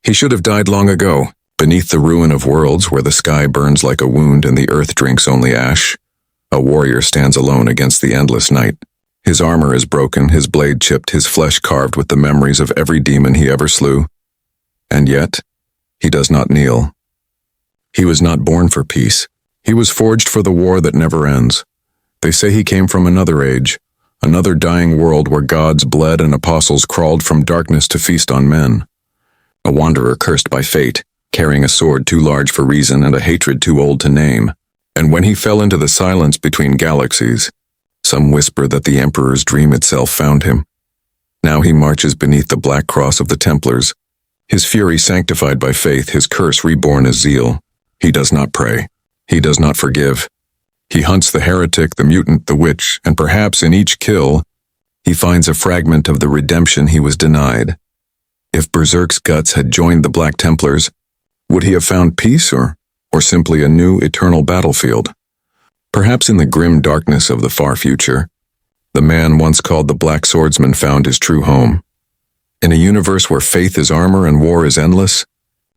He should have died long ago, beneath the ruin of worlds where the sky burns like a wound and the earth drinks only ash. A warrior stands alone against the endless night. His armor is broken, his blade chipped, his flesh carved with the memories of every demon he ever slew. And yet, he does not kneel. He was not born for peace. He was forged for the war that never ends. They say he came from another age, another dying world where gods bled and apostles crawled from darkness to feast on men. A wanderer cursed by fate, carrying a sword too large for reason and a hatred too old to name. And when he fell into the silence between galaxies, some whisper that the Emperor's dream itself found him. Now he marches beneath the black cross of the Templars, his fury sanctified by faith, his curse reborn as zeal. He does not pray. He does not forgive. He hunts the heretic, the mutant, the witch, and perhaps in each kill, he finds a fragment of the redemption he was denied. If Berserk's guts had joined the Black Templars, would he have found peace or simply a new eternal battlefield? Perhaps in the grim darkness of the far future, the man once called the Black Swordsman found his true home. In a universe where faith is armor and war is endless,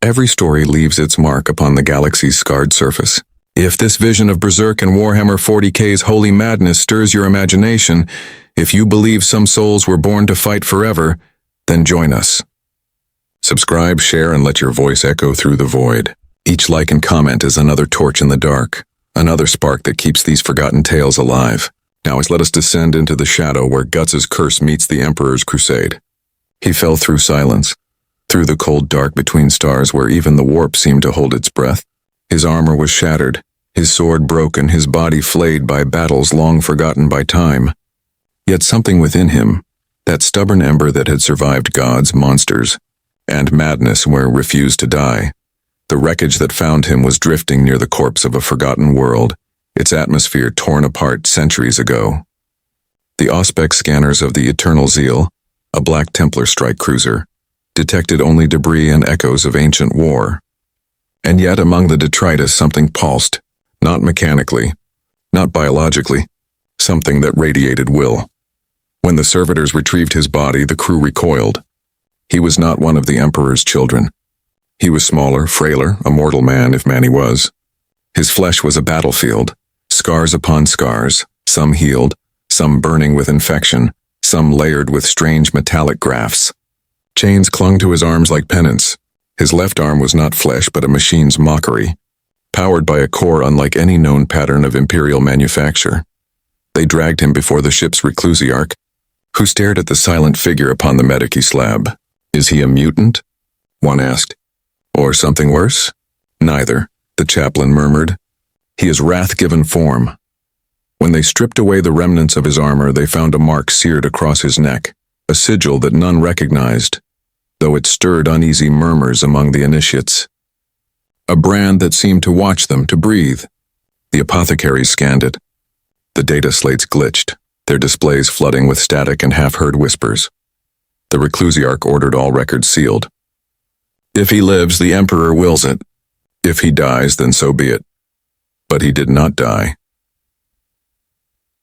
every story leaves its mark upon the galaxy's scarred surface. If this vision of Berserk and Warhammer 40K's holy madness stirs your imagination, if you believe some souls were born to fight forever, then join us. Subscribe, share, and let your voice echo through the void. Each like and comment is another torch in the dark, another spark that keeps these forgotten tales alive. Now let us descend into the shadow where Guts' curse meets the Emperor's crusade. He fell through silence, through the cold dark between stars where even the warp seemed to hold its breath. His armor was shattered, his sword broken, his body flayed by battles long forgotten by time. Yet something within him, that stubborn ember that had survived gods, monsters, and madness where it refused to die. The wreckage that found him was drifting near the corpse of a forgotten world, its atmosphere torn apart centuries ago. The Auspex scanners of the Eternal Zeal, a Black Templar strike cruiser, detected only debris and echoes of ancient war. And yet among the detritus something pulsed, not mechanically, not biologically, something that radiated will. When the servitors retrieved his body, the crew recoiled. He was not one of the Emperor's children. He was smaller, frailer, a mortal man if man he was. His flesh was a battlefield, scars upon scars, some healed, some burning with infection, some layered with strange metallic grafts. Chains clung to his arms like pennants. His left arm was not flesh but a machine's mockery, powered by a core unlike any known pattern of Imperial manufacture. They dragged him before the ship's reclusiarch, who stared at the silent figure upon the medici slab. Is he a mutant? One asked. Or something worse? Neither, the chaplain murmured. He is wrath-given form. When they stripped away the remnants of his armor, they found a mark seared across his neck, a sigil that none recognized, though it stirred uneasy murmurs among the initiates. A brand that seemed to watch them, to breathe. The apothecaries scanned it. The data slates glitched, their displays flooding with static and half-heard whispers. The reclusiarch ordered all records sealed. If he lives, the Emperor wills it. If he dies, then so be it. But he did not die.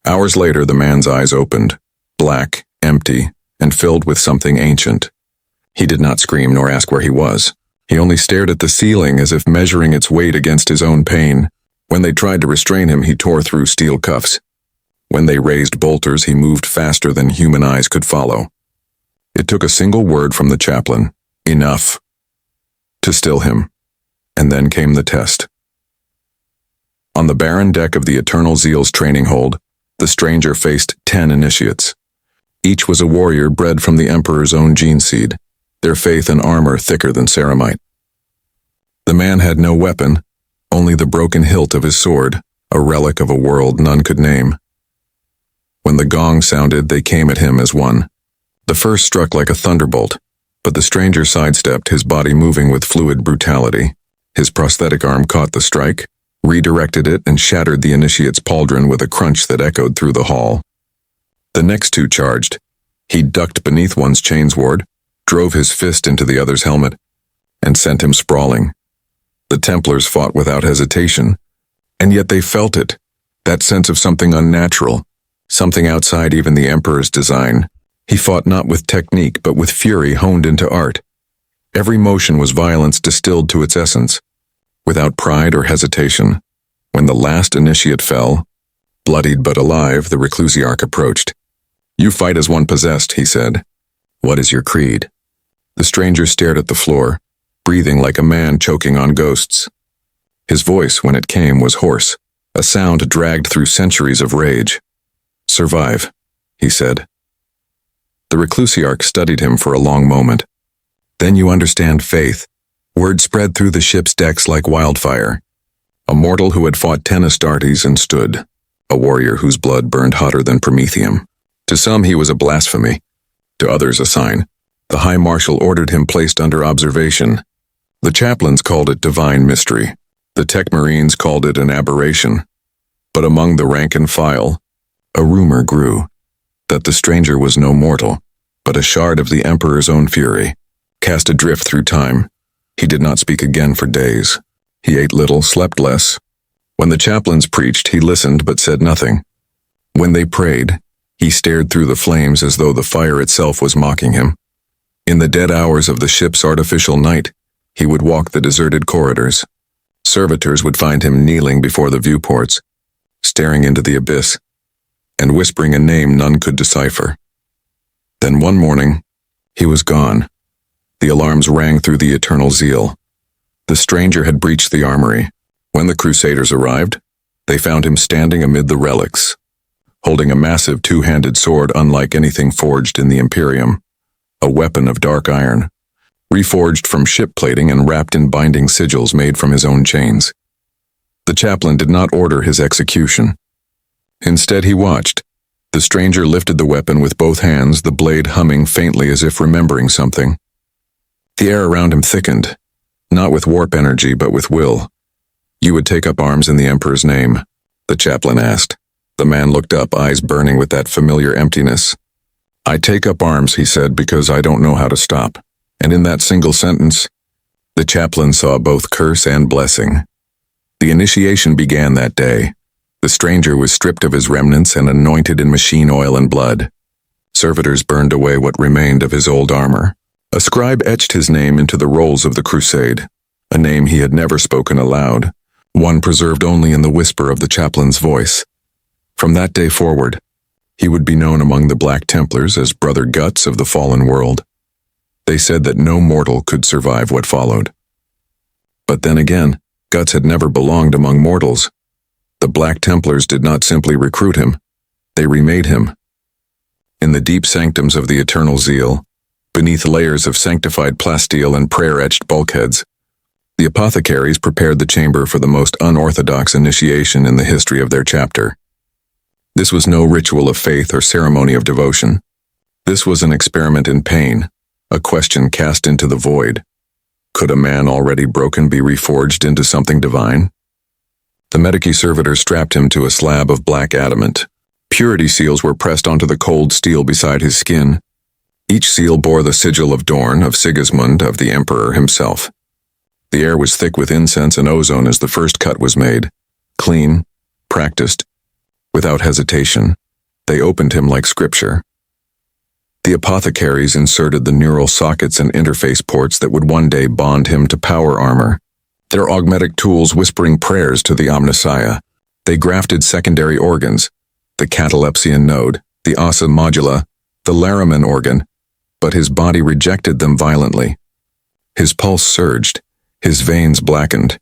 Hours later, the man's eyes opened, black, empty, and filled with something ancient. He did not scream nor ask where he was. He only stared at the ceiling as if measuring its weight against his own pain. When they tried to restrain him, he tore through steel cuffs. When they raised bolters, he moved faster than human eyes could follow. It took a single word from the chaplain, enough, to still him, and then came the test. On the barren deck of the Eternal Zeal's training hold, the stranger faced 10 initiates. Each was a warrior bred from the Emperor's own gene seed, their faith and armor thicker than ceramite. The man had no weapon, only the broken hilt of his sword, a relic of a world none could name. When the gong sounded, they came at him as one. The first struck like a thunderbolt, but the stranger sidestepped, his body moving with fluid brutality. His prosthetic arm caught the strike, redirected it, and shattered the initiate's pauldron with a crunch that echoed through the hall. The next two charged. He ducked beneath one's chainsword, drove his fist into the other's helmet, and sent him sprawling. The Templars fought without hesitation, and yet they felt it, that sense of something unnatural, something outside even the Emperor's design. He fought not with technique but with fury honed into art. Every motion was violence distilled to its essence. Without pride or hesitation, when the last initiate fell, bloodied but alive, the reclusiarch approached. "You fight as one possessed," he said. "What is your creed?" The stranger stared at the floor, breathing like a man choking on ghosts. His voice, when it came, was hoarse, a sound dragged through centuries of rage. "Survive," he said. The reclusiarch studied him for a long moment. "Then you understand faith." Word spread through the ship's decks like wildfire. A mortal who had fought 10 Astartes and stood, a warrior whose blood burned hotter than promethium. To some he was a blasphemy, to others a sign. The High Marshal ordered him placed under observation. The chaplains called it divine mystery. The tech marines called it an aberration. But among the rank and file, a rumor grew that the stranger was no mortal, but a shard of the Emperor's own fury, cast adrift through time. He did not speak again for days. He ate little, slept less. When the chaplains preached, he listened but said nothing. When they prayed, he stared through the flames as though the fire itself was mocking him. In the dead hours of the ship's artificial night, he would walk the deserted corridors. Servitors would find him kneeling before the viewports, staring into the abyss, and whispering a name none could decipher. Then one morning, he was gone. The alarms rang through the eternal zeal. The stranger had breached the armory. When the Crusaders arrived, they found him standing amid the relics, holding a massive two-handed sword unlike anything forged in the Imperium, a weapon of dark iron, reforged from ship plating and wrapped in binding sigils made from his own chains. The chaplain did not order his execution. Instead, he watched. The stranger lifted the weapon with both hands, the blade humming faintly as if remembering something. The air around him thickened, not with warp energy but with will. "You would take up arms in the Emperor's name?" the chaplain asked. The man looked up, eyes burning with that familiar emptiness. "I take up arms," he said, "because I don't know how to stop." And in that single sentence, the chaplain saw both curse and blessing. The initiation began that day. The stranger was stripped of his remnants and anointed in machine oil and blood. Servitors burned away what remained of his old armor. A scribe etched his name into the rolls of the crusade, a name he had never spoken aloud, one preserved only in the whisper of the chaplain's voice. From that day forward, he would be known among the Black Templars as Brother Guts of the fallen world. They said that no mortal could survive what followed. But then again, Guts had never belonged among mortals. The Black Templars did not simply recruit him, they remade him. In the deep sanctums of the eternal zeal, beneath layers of sanctified plasteel and prayer-etched bulkheads, the apothecaries prepared the chamber for the most unorthodox initiation in the history of their chapter. This was no ritual of faith or ceremony of devotion. This was an experiment in pain, a question cast into the void. Could a man already broken be reforged into something divine? The Medici servitor strapped him to a slab of black adamant. Purity seals were pressed onto the cold steel beside his skin. Each seal bore the sigil of Dorn, of Sigismund, of the Emperor himself. The air was thick with incense and ozone as the first cut was made. Clean, practiced, without hesitation, they opened him like scripture. The apothecaries inserted the neural sockets and interface ports that would one day bond him to power armor, their augmetic tools whispering prayers to the Omnissiah. They grafted secondary organs, the catalepsian node, the ossa modula, the Laraman organ, but his body rejected them violently. His pulse surged, his veins blackened,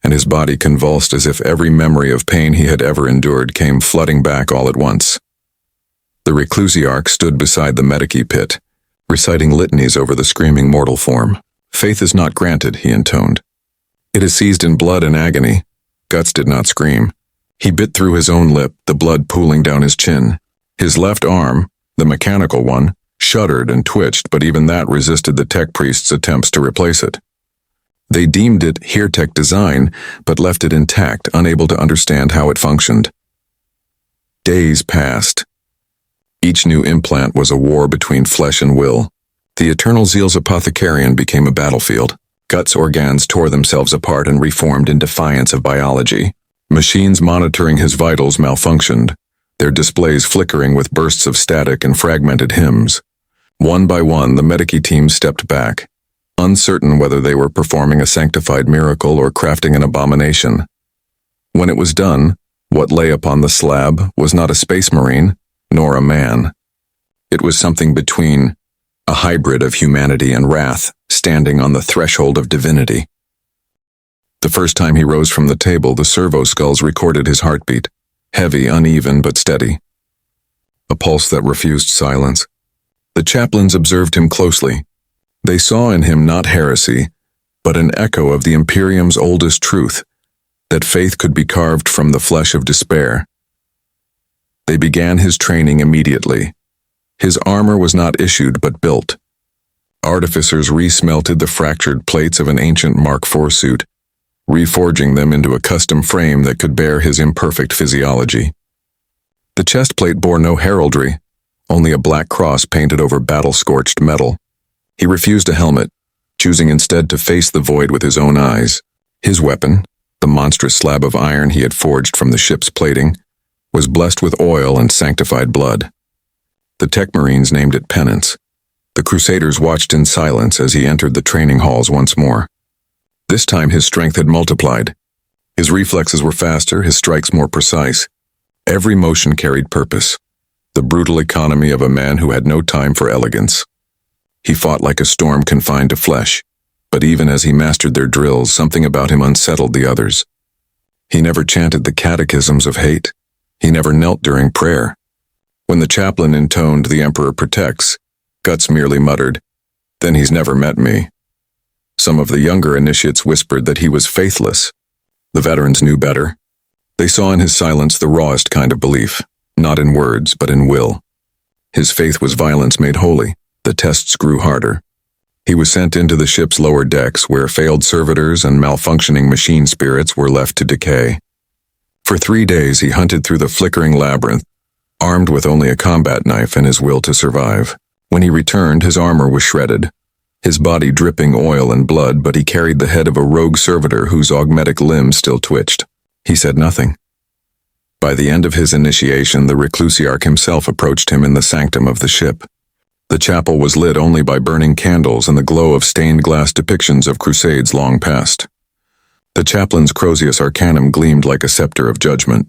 and his body convulsed as if every memory of pain he had ever endured came flooding back all at once. The reclusiarch stood beside the Medici pit, reciting litanies over the screaming mortal form. "Faith is not granted," he intoned. "It is seized in blood and agony." Guts did not scream. He bit through his own lip, the blood pooling down his chin. His left arm, the mechanical one, shuddered and twitched, but even that resisted the tech priest's attempts to replace it. They deemed it HereTech design, but left it intact, unable to understand how it functioned. Days passed. Each new implant was a war between flesh and will. The Eternal Zeal's apothecarian became a battlefield. Guts' organs tore themselves apart and reformed in defiance of biology. Machines monitoring his vitals malfunctioned, their displays flickering with bursts of static and fragmented hymns. One by one, the Medici team stepped back, uncertain whether they were performing a sanctified miracle or crafting an abomination. When it was done, what lay upon the slab was not a space marine, nor a man. It was something between, a hybrid of humanity and wrath, standing on the threshold of divinity. The first time he rose from the table, the servo skulls recorded his heartbeat, heavy, uneven, but steady. A pulse that refused silence. The chaplains observed him closely. They saw in him not heresy, but an echo of the Imperium's oldest truth, that faith could be carved from the flesh of despair. They began his training immediately. His armor was not issued but built. Artificers resmelted the fractured plates of an ancient Mark IV suit, reforging them into a custom frame that could bear his imperfect physiology. The chest plate bore no heraldry, only a black cross painted over battle-scorched metal. He refused a helmet, choosing instead to face the void with his own eyes. His weapon, the monstrous slab of iron he had forged from the ship's plating, was blessed with oil and sanctified blood. The Tech Marines named it penance. The Crusaders watched in silence as he entered the training halls once more. This time his strength had multiplied. His reflexes were faster, his strikes more precise. Every motion carried purpose, the brutal economy of a man who had no time for elegance. He fought like a storm confined to flesh, but even as he mastered their drills, something about him unsettled the others. He never chanted the catechisms of hate. He never knelt during prayer. When the chaplain intoned "The Emperor protects," Guts merely muttered, "Then he's never met me." Some of the younger initiates whispered that he was faithless. The veterans knew better. They saw in his silence the rawest kind of belief, not in words, but in will. His faith was violence made holy. The tests grew harder. He was sent into the ship's lower decks, where failed servitors and malfunctioning machine spirits were left to decay. For 3 days he hunted through the flickering labyrinth, armed with only a combat knife and his will to survive. When he returned, his armor was shredded, his body dripping oil and blood, but he carried the head of a rogue servitor whose augmetic limbs still twitched. He said nothing. By the end of his initiation, the reclusiarch himself approached him in the sanctum of the ship. The chapel was lit only by burning candles and the glow of stained glass depictions of crusades long past. The chaplain's Crozius Arcanum gleamed like a scepter of judgment.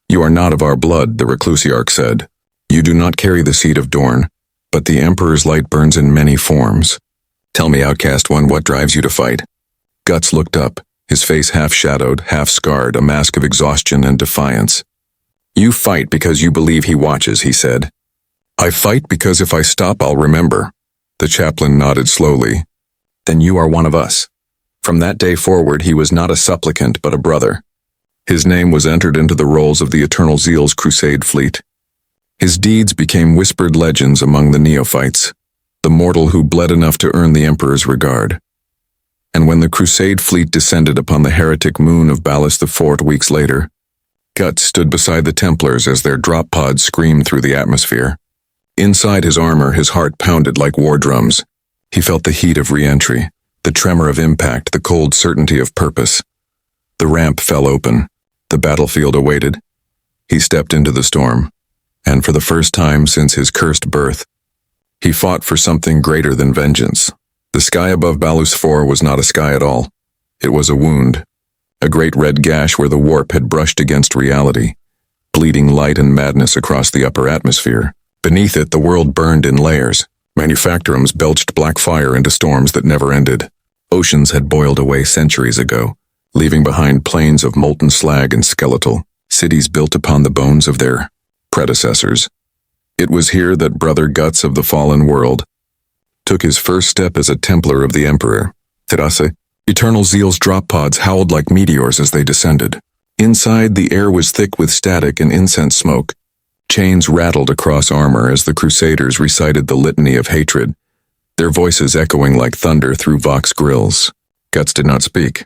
"You are not of our blood," the reclusiarch said. "You do not carry the seed of Dorn, but the Emperor's light burns in many forms. Tell me, outcast one, what drives you to fight?" Guts looked up, his face half-shadowed, half-scarred, a mask of exhaustion and defiance. "You fight because you believe he watches," he said. "I fight because if I stop, I'll remember." The chaplain nodded slowly. "Then you are one of us." From that day forward, he was not a supplicant, but a brother. His name was entered into the rolls of the Eternal Zeal's crusade fleet. His deeds became whispered legends among the neophytes, the mortal who bled enough to earn the Emperor's regard. And when the crusade fleet descended upon the heretic moon of Ballast the Fort weeks later, Guts stood beside the Templars as their drop pods screamed through the atmosphere. Inside his armor, his heart pounded like war drums. He felt the heat of re-entry, the tremor of impact, the cold certainty of purpose. The ramp fell open. The battlefield awaited. He stepped into the storm, and for the first time since his cursed birth, he fought for something greater than vengeance. The sky above Ballast 4 was not a sky at all. It was a wound, a great red gash where the warp had brushed against reality, bleeding light and madness across the upper atmosphere. Beneath it, the world burned in layers. Manufactorums belched black fire into storms that never ended. Oceans had boiled away centuries ago, leaving behind plains of molten slag and skeletal, cities built upon the bones of their predecessors. It was here that Brother Guts of the fallen world took his first step as a Templar of the Emperor. Terase, Eternal Zeal's drop pods howled like meteors as they descended. Inside, the air was thick with static and incense smoke. Chains rattled across armor as the Crusaders recited the litany of hatred, their voices echoing like thunder through Vox grills. Guts did not speak.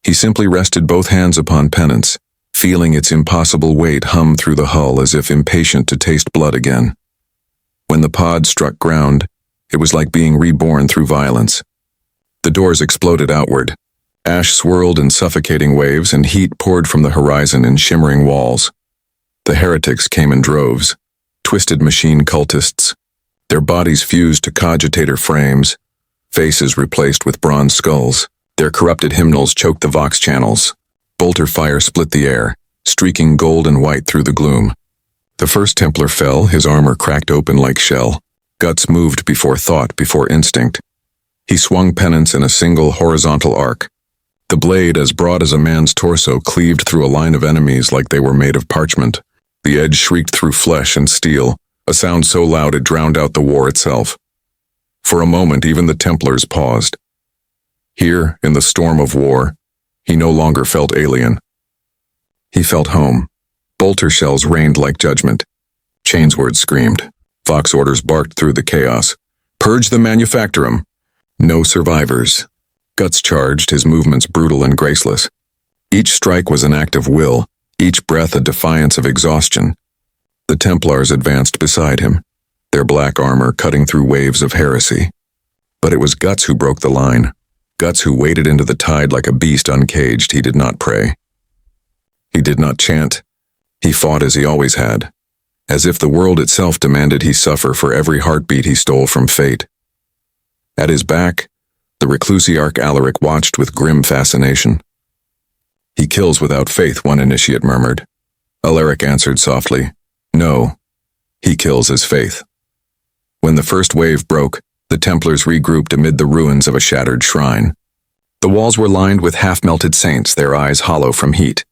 He simply rested both hands upon penance, feeling its impossible weight hum through the hull as if impatient to taste blood again. When the pod struck ground, it was like being reborn through violence. The doors exploded outward. Ash swirled in suffocating waves and heat poured from the horizon in shimmering walls. The heretics came in droves, twisted machine cultists. Their bodies fused to cogitator frames, faces replaced with bronze skulls. Their corrupted hymnals choked the vox channels. Bolter fire split the air, streaking gold and white through the gloom. The first Templar fell, his armor cracked open like shell. Guts moved before thought, before instinct. He swung penance in a single horizontal arc. The blade, as broad as a man's torso, cleaved through a line of enemies like they were made of parchment. The edge shrieked through flesh and steel, a sound so loud it drowned out the war itself. For a moment, even the Templars paused. Here, in the storm of war, he no longer felt alien. He felt home. Bolter shells rained like judgment. Chainswords screamed. Vox orders barked through the chaos. Purge the manufactorum. No survivors. Guts charged, his movements brutal and graceless. Each strike was an act of will, each breath a defiance of exhaustion. The Templars advanced beside him, their black armor cutting through waves of heresy. But it was Guts who broke the line. Guts who waded into the tide like a beast uncaged. He did not pray. He did not chant. He fought as he always had, as if the world itself demanded he suffer for every heartbeat he stole from fate. At his back, the reclusiarch Alaric watched with grim fascination. He kills without faith, one initiate murmured. Alaric answered softly, no, he kills as faith. When the first wave broke, the Templars regrouped amid the ruins of a shattered shrine. The walls were lined with half-melted saints, their eyes hollow from heat.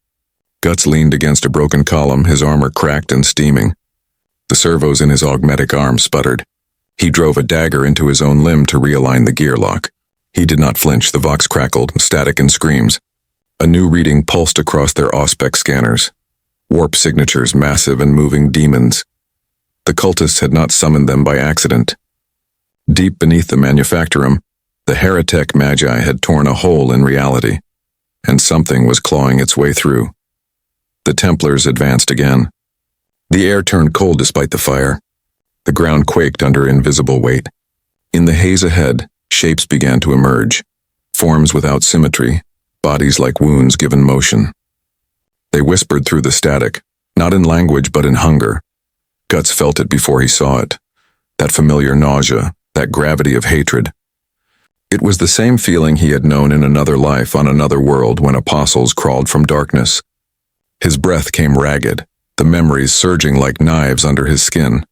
Guts leaned against a broken column, his armor cracked and steaming. The servos in his augmetic arm sputtered. He drove a dagger into his own limb to realign the gear lock. He did not flinch, the vox crackled, static and screams. A new reading pulsed across their auspex scanners. Warp signatures, massive and moving demons. The cultists had not summoned them by accident. Deep beneath the manufactorum, the heretic magi had torn a hole in reality, and something was clawing its way through. The Templars advanced again. The air turned cold despite the fire. The ground quaked under invisible weight. In the haze ahead, shapes began to emerge, forms without symmetry, bodies like wounds given motion. They whispered through the static, not in language but in hunger. Guts felt it before he saw it, that familiar nausea, that gravity of hatred. It was the same feeling he had known in another life on another world when apostles crawled from darkness. His breath came ragged, the memories surging like knives under his skin.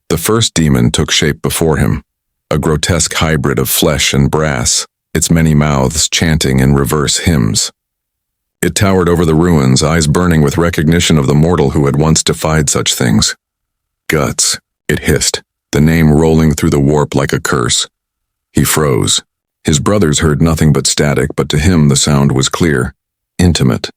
The first demon took shape before him, a grotesque hybrid of flesh and brass, its many mouths chanting in reverse hymns. It towered over the ruins, eyes burning with recognition of the mortal who had once defied such things. Guts, it hissed, the name rolling through the warp like a curse. He froze. His brothers heard nothing but static, but to him the sound was clear, intimate.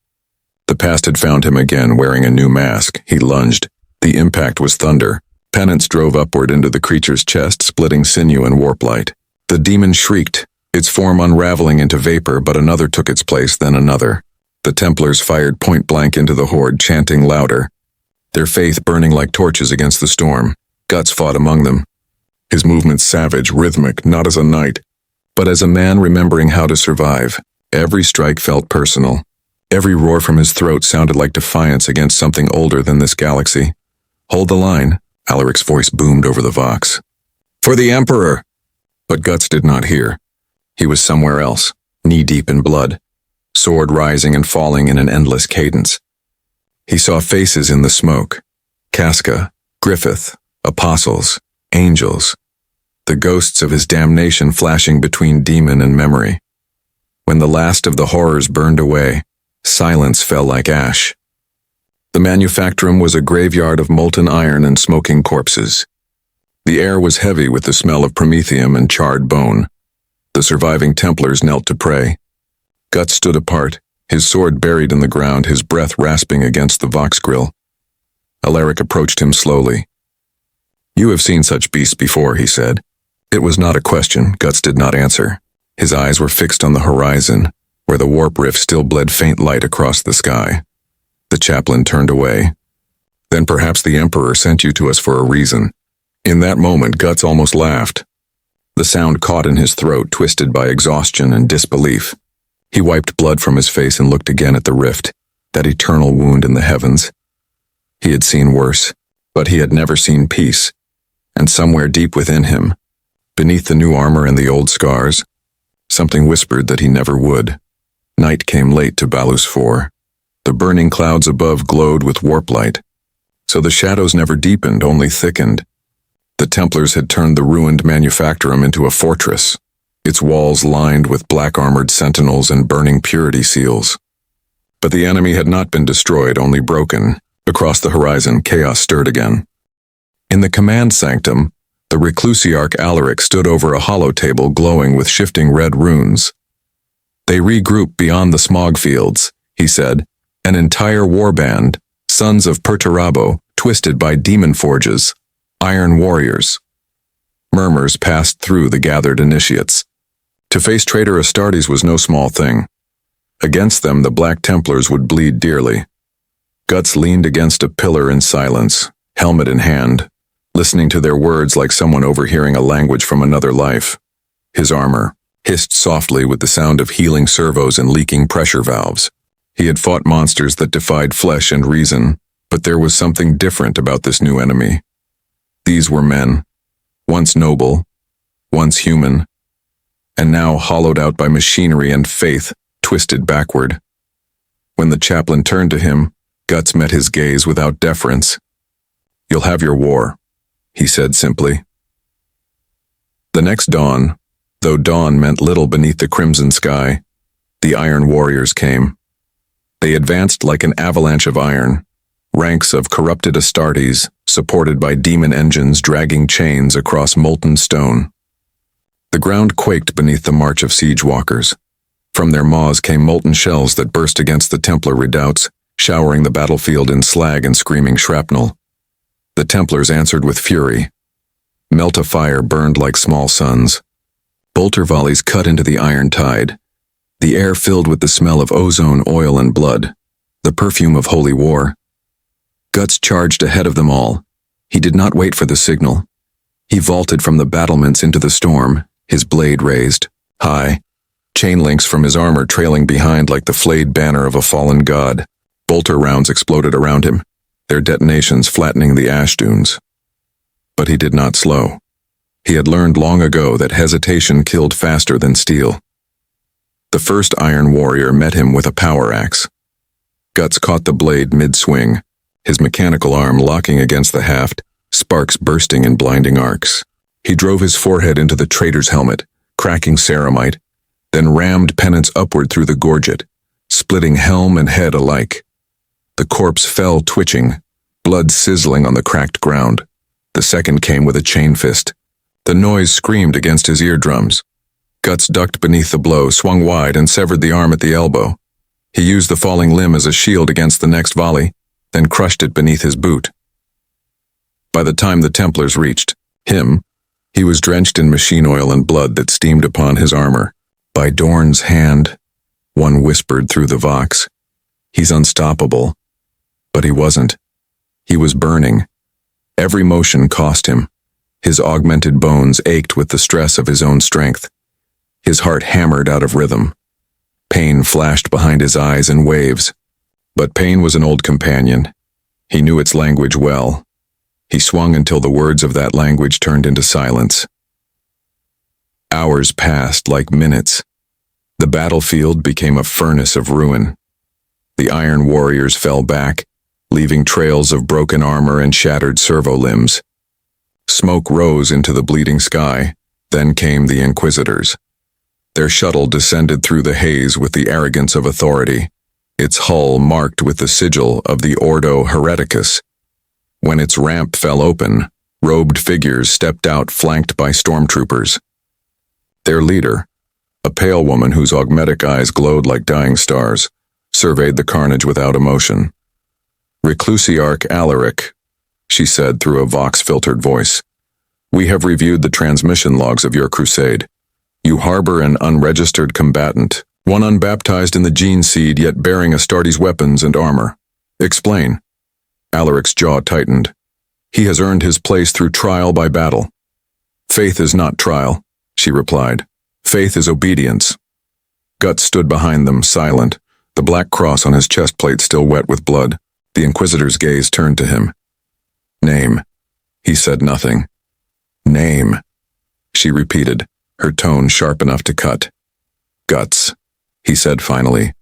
The past had found him again, wearing a new mask. He lunged. The impact was thunder. Penance drove upward into the creature's chest, splitting sinew and warp light. The demon shrieked, its form unraveling into vapor, but another took its place, then another. The Templars fired point blank into the horde, chanting louder, their faith burning like torches against the storm. Guts fought among them. His movements savage, rhythmic, not as a knight, but as a man remembering how to survive. Every strike felt personal. Every roar from his throat sounded like defiance against something older than this galaxy. Hold the line, Alaric's voice boomed over the vox. For the Emperor! But Guts did not hear. He was somewhere else, knee-deep in blood, sword rising and falling in an endless cadence. He saw faces in the smoke. Casca, Griffith, apostles, angels, the ghosts of his damnation flashing between demon and memory. When the last of the horrors burned away, silence fell like ash. The manufactorum was a graveyard of molten iron and smoking corpses. The air was heavy with the smell of promethium and charred bone. The surviving Templars knelt to pray. Guts stood apart, his sword buried in the ground, his breath rasping against the vox grill. Alaric approached him slowly. You have seen such beasts before, he said. It was not a question. Guts did not answer. His eyes were fixed on the horizon, where the warp rift still bled faint light across the sky. The chaplain turned away. Then perhaps the Emperor sent you to us for a reason. In that moment, Guts almost laughed. The sound caught in his throat, twisted by exhaustion and disbelief. He wiped blood from his face and looked again at the rift, that eternal wound in the heavens. He had seen worse, but he had never seen peace. And somewhere deep within him, Beneath the new armor and the old scars, something whispered that he never would. Night came late to Balus 4. The burning clouds above glowed with warp light, so the shadows never deepened, only thickened. The Templars had turned the ruined manufactorum into a fortress, its walls lined with black-armored sentinels and burning purity seals. But the enemy had not been destroyed, only broken. Across the horizon, chaos stirred again. In the command sanctum, the reclusiarch Alaric stood over a hollow table glowing with shifting red runes. "They regroup beyond the smog fields," he said, "an entire warband, sons of Perturabo, twisted by demon forges, iron warriors." Murmurs passed through the gathered initiates. To face traitor Astartes was no small thing. Against them, the Black Templars would bleed dearly. Guts leaned against a pillar in silence, helmet in hand, listening to their words like someone overhearing a language from another life. His armor hissed softly with the sound of healing servos and leaking pressure valves. He had fought monsters that defied flesh and reason, but there was something different about this new enemy. These were men, once noble, once human, and now hollowed out by machinery and faith, twisted backward. When the chaplain turned to him, Guts met his gaze without deference. "You'll have your war," he said simply. The next dawn, though dawn meant little beneath the crimson sky, the Iron Warriors came. They advanced like an avalanche of iron, ranks of corrupted Astartes, supported by demon engines dragging chains across molten stone. The ground quaked beneath the march of siege walkers. From their maws came molten shells that burst against the Templar redoubts, showering the battlefield in slag and screaming shrapnel. The Templars answered with fury. Melt of fire burned like small suns. Bolter volleys cut into the iron tide. The air filled with the smell of ozone, oil, and blood, the perfume of holy war. Guts charged ahead of them all. He did not wait for the signal. He vaulted from the battlements into the storm, his blade raised, high, chain links from his armor trailing behind like the flayed banner of a fallen god. Bolter rounds exploded around him, their detonations flattening the ash dunes. But he did not slow. He had learned long ago that hesitation killed faster than steel. The first Iron Warrior met him with a power axe. Guts caught the blade mid-swing, his mechanical arm locking against the haft, sparks bursting in blinding arcs. He drove his forehead into the traitor's helmet, cracking ceramite, then rammed penance upward through the gorget, splitting helm and head alike. The corpse fell twitching, blood sizzling on the cracked ground. The second came with a chain fist. The noise screamed against his eardrums. Guts ducked beneath the blow, swung wide, and severed the arm at the elbow. He used the falling limb as a shield against the next volley, then crushed it beneath his boot. By the time the Templars reached him, he was drenched in machine oil and blood that steamed upon his armor. "By Dorn's hand," one whispered through the vox. "He's unstoppable." But he wasn't. He was burning. Every motion cost him. His augmented bones ached with the stress of his own strength. His heart hammered out of rhythm. Pain flashed behind his eyes in waves. But pain was an old companion. He knew its language well. He swung until the words of that language turned into silence. Hours passed like minutes. The battlefield became a furnace of ruin. The Iron Warriors fell back, leaving trails of broken armor and shattered servo limbs. Smoke rose into the bleeding sky, then came the Inquisitors. Their shuttle descended through the haze with the arrogance of authority, its hull marked with the sigil of the Ordo Hereticus. When its ramp fell open, robed figures stepped out flanked by stormtroopers. Their leader, a pale woman whose augmetic eyes glowed like dying stars, surveyed the carnage without emotion. "Reclusiarch Alaric," she said through a vox-filtered voice, "we have reviewed the transmission logs of your crusade. You harbor an unregistered combatant, one unbaptized in the gene seed yet bearing Astartes' weapons and armor. Explain." Alaric's jaw tightened. "He has earned his place through trial by battle." "Faith is not trial," she replied. "Faith is obedience." Guts stood behind them, silent, the black cross on his chest plate still wet with blood. The Inquisitor's gaze turned to him. "Name." He said nothing. "Name." she repeated, her tone sharp enough to cut. Guts, he said finally.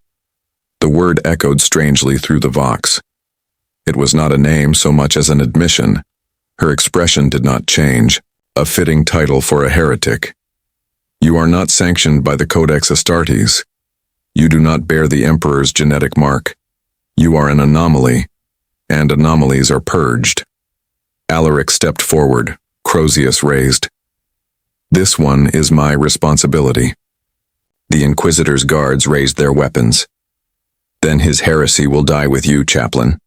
The word echoed strangely through the vox. It was not a name so much as an admission. Her expression did not change, a fitting title for a heretic. You are not sanctioned by the Codex Astartes. You do not bear the Emperor's genetic mark. You are an anomaly, and anomalies are purged. Alaric stepped forward, Crozius raised. This one is my responsibility. The Inquisitor's guards raised their weapons. Then his heresy will die with you, chaplain.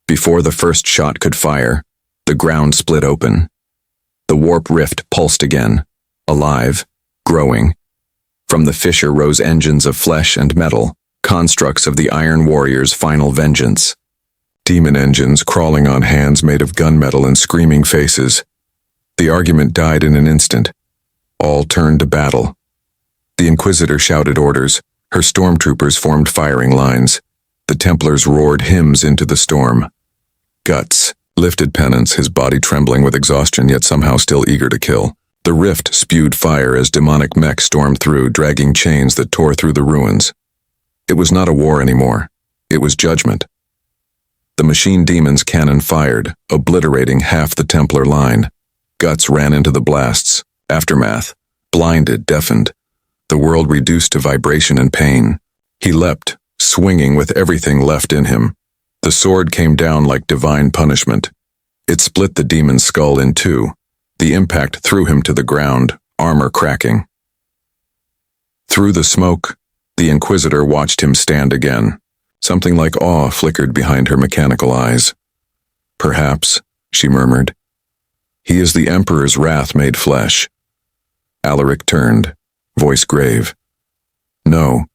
Before the first shot could fire, the ground split open. The warp rift pulsed again, alive, growing. From the fissure rose engines of flesh and metal, constructs of the Iron Warrior's final vengeance. Demon engines crawling on hands made of gunmetal and screaming faces. The argument died in an instant. All turned to battle. The Inquisitor shouted orders. Her stormtroopers formed firing lines. The Templars roared hymns into the storm. Guts lifted penance, his body trembling with exhaustion yet somehow still eager to kill. The rift spewed fire as demonic mechs stormed through, dragging chains that tore through the ruins. It was not a war anymore. It was judgment. The machine demon's cannon fired, obliterating half the Templar line. Guts ran into the blasts. Aftermath. Blinded, deafened. The world reduced to vibration and pain. He leapt, swinging with everything left in him. The sword came down like divine punishment. It split the demon's skull in two. The impact threw him to the ground, armor cracking. Through the smoke, the Inquisitor watched him stand again. Something like awe flickered behind her mechanical eyes. Perhaps, she murmured. He is the Emperor's wrath made flesh. Alaric turned, voice grave. No,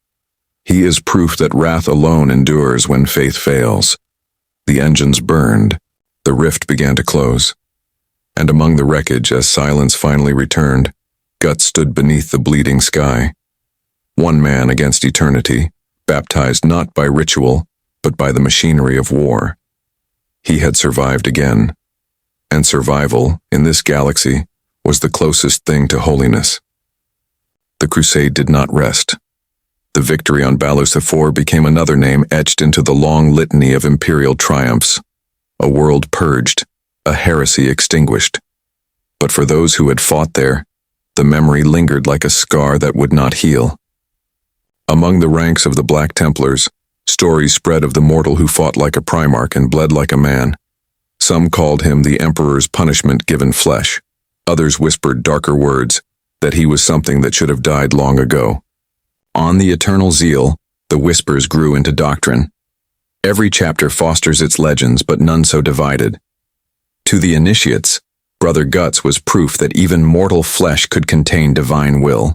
he is proof that wrath alone endures when faith fails. The engines burned. The rift began to close. And among the wreckage, as silence finally returned, Guts stood beneath the bleeding sky. One man against eternity, baptized not by ritual, but by the machinery of war. He had survived again. And survival, in this galaxy, was the closest thing to holiness. The crusade did not rest. The victory on Balos IV became another name etched into the long litany of imperial triumphs. A world purged, a heresy extinguished. But for those who had fought there, the memory lingered like a scar that would not heal. Among the ranks of the Black Templars, stories spread of the mortal who fought like a Primarch and bled like a man. Some called him the Emperor's punishment given flesh. Others whispered darker words, that he was something that should have died long ago. On the eternal zeal, the whispers grew into doctrine. Every chapter fosters its legends, but none so divided. To the initiates, Brother Guts was proof that even mortal flesh could contain divine will.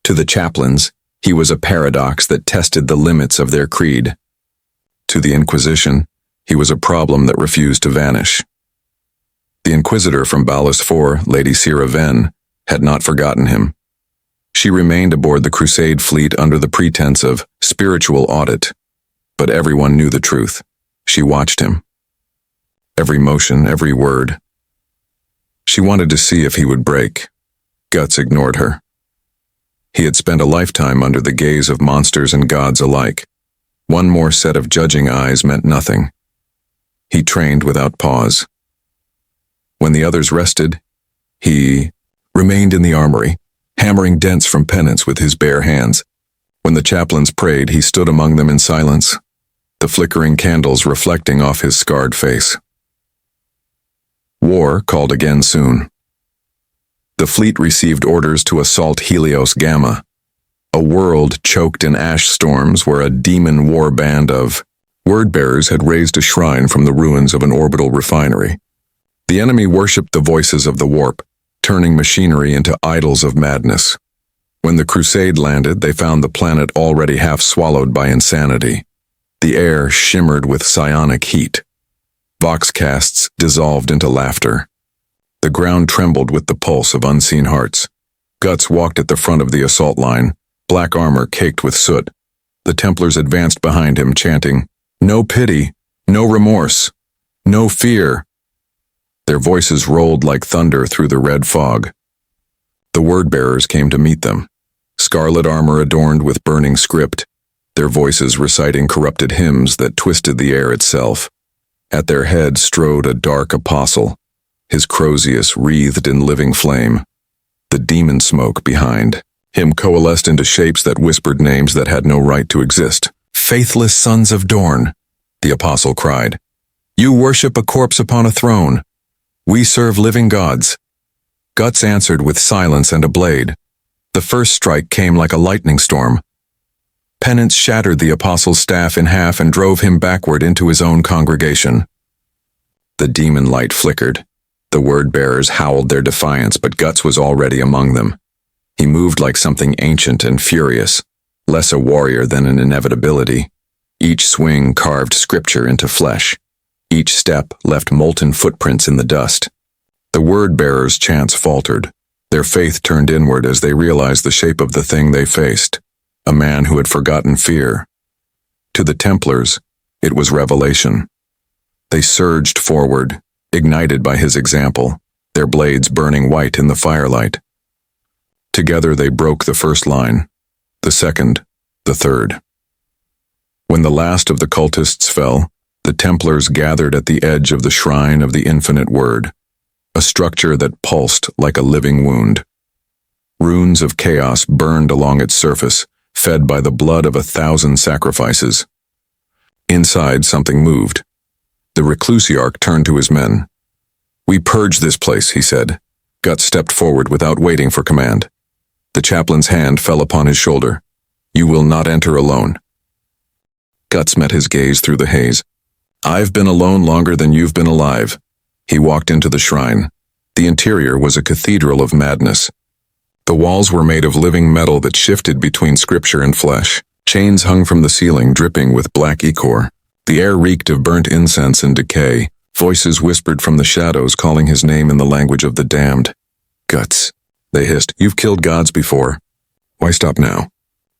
To the chaplains, he was a paradox that tested the limits of their creed. To the Inquisition, he was a problem that refused to vanish. The Inquisitor from Balos IV, Lady Sira Ven, had not forgotten him. She remained aboard the Crusade fleet under the pretense of spiritual audit, but everyone knew the truth. She watched him. Every motion, every word. She wanted to see if he would break. Guts ignored her. He had spent a lifetime under the gaze of monsters and gods alike. One more set of judging eyes meant nothing. He trained without pause. When the others rested, he remained in the armory, hammering dents from penance with his bare hands. When the chaplains prayed, he stood among them in silence, the flickering candles reflecting off his scarred face. War called again soon. The fleet received orders to assault Helios Gamma, a world choked in ash storms where a demon war band of word-bearers had raised a shrine from the ruins of an orbital refinery. The enemy worshipped the voices of the warp, turning machinery into idols of madness. When the crusade landed, they found the planet already half swallowed by insanity. The air shimmered with psionic heat. Voxcasts dissolved into laughter. The ground trembled with the pulse of unseen hearts. Guts walked at the front of the assault line, black armor caked with soot. The Templars advanced behind him, chanting, "No pity, no remorse, no fear." Their voices rolled like thunder through the red fog. The word-bearers came to meet them, scarlet armor adorned with burning script, their voices reciting corrupted hymns that twisted the air itself. At their head strode a dark apostle, his crozius wreathed in living flame. The demon smoke behind him coalesced into shapes that whispered names that had no right to exist. "Faithless sons of Dorn," the apostle cried. "You worship a corpse upon a throne. We serve living gods." Guts answered with silence and a blade. The first strike came like a lightning storm. Penance shattered the apostle's staff in half and drove him backward into his own congregation. The demon light flickered. The word-bearers howled their defiance, but Guts was already among them. He moved like something ancient and furious, less a warrior than an inevitability. Each swing carved scripture into flesh. Each step left molten footprints in the dust. The word-bearers' chants faltered. Their faith turned inward as they realized the shape of the thing they faced, a man who had forgotten fear. To the Templars, it was revelation. They surged forward, ignited by his example, their blades burning white in the firelight. Together they broke the first line, the second, the third. When the last of the cultists fell, the Templars gathered at the edge of the shrine of the infinite word, a structure that pulsed like a living wound. Runes of chaos burned along its surface, fed by the blood of 1,000 sacrifices. Inside, something moved. The reclusiarch turned to his men. "We purge this place," he said. Guts stepped forward without waiting for command. The chaplain's hand fell upon his shoulder. "You will not enter alone." Guts met his gaze through the haze. "I've been alone longer than you've been alive." He walked into the shrine. The interior was a cathedral of madness. The walls were made of living metal that shifted between scripture and flesh. Chains hung from the ceiling, dripping with black ichor. The air reeked of burnt incense and decay. Voices whispered from the shadows, calling his name in the language of the damned. "Guts," they hissed. "You've killed gods before. Why stop now?"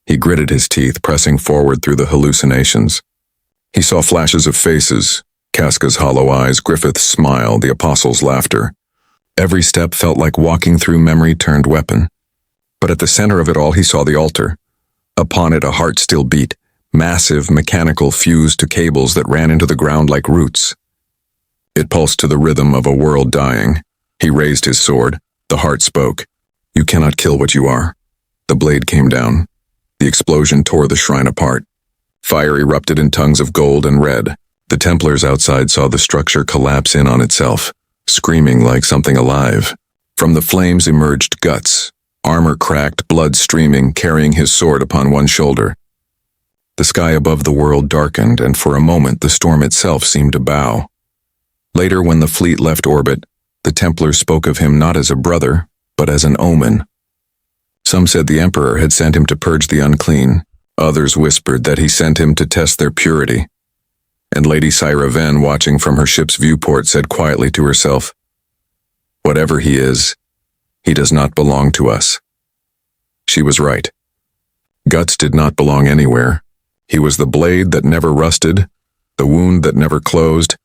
He gritted his teeth, pressing forward through the hallucinations. He saw flashes of faces, Casca's hollow eyes, Griffith's smile, the apostle's laughter. Every step felt like walking through memory turned weapon. But at the center of it all he saw the altar. Upon it a heart still beat, massive, mechanical, fused to cables that ran into the ground like roots. It pulsed to the rhythm of a world dying. He raised his sword. The heart spoke. "You cannot kill what you are." The blade came down. The explosion tore the shrine apart. Fire erupted in tongues of gold and red. The Templars outside saw the structure collapse in on itself, screaming like something alive. From the flames emerged Guts, armor cracked, blood streaming, carrying his sword upon one shoulder. The sky above the world darkened, and for a moment the storm itself seemed to bow. Later, when the fleet left orbit, the Templars spoke of him not as a brother, but as an omen. Some said the Emperor had sent him to purge the unclean. Others whispered that he sent him to test their purity. And Lady Syra Ven, watching from her ship's viewport, said quietly to herself, "Whatever he is, he does not belong to us." She was right. Guts did not belong anywhere. He was the blade that never rusted, the wound that never closed,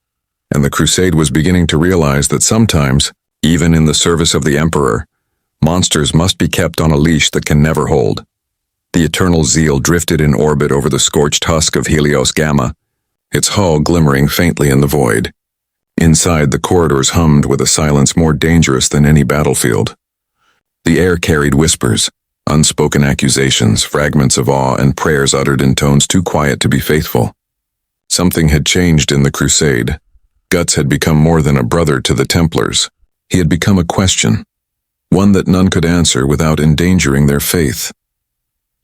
and the crusade was beginning to realize that sometimes, even in the service of the Emperor, monsters must be kept on a leash that can never hold. The eternal zeal drifted in orbit over the scorched husk of Helios Gamma, its hull glimmering faintly in the void. Inside, the corridors hummed with a silence more dangerous than any battlefield. The air carried whispers, unspoken accusations, fragments of awe, and prayers uttered in tones too quiet to be faithful. Something had changed in the crusade. Guts had become more than a brother to the Templars. He had become a question, one that none could answer without endangering their faith.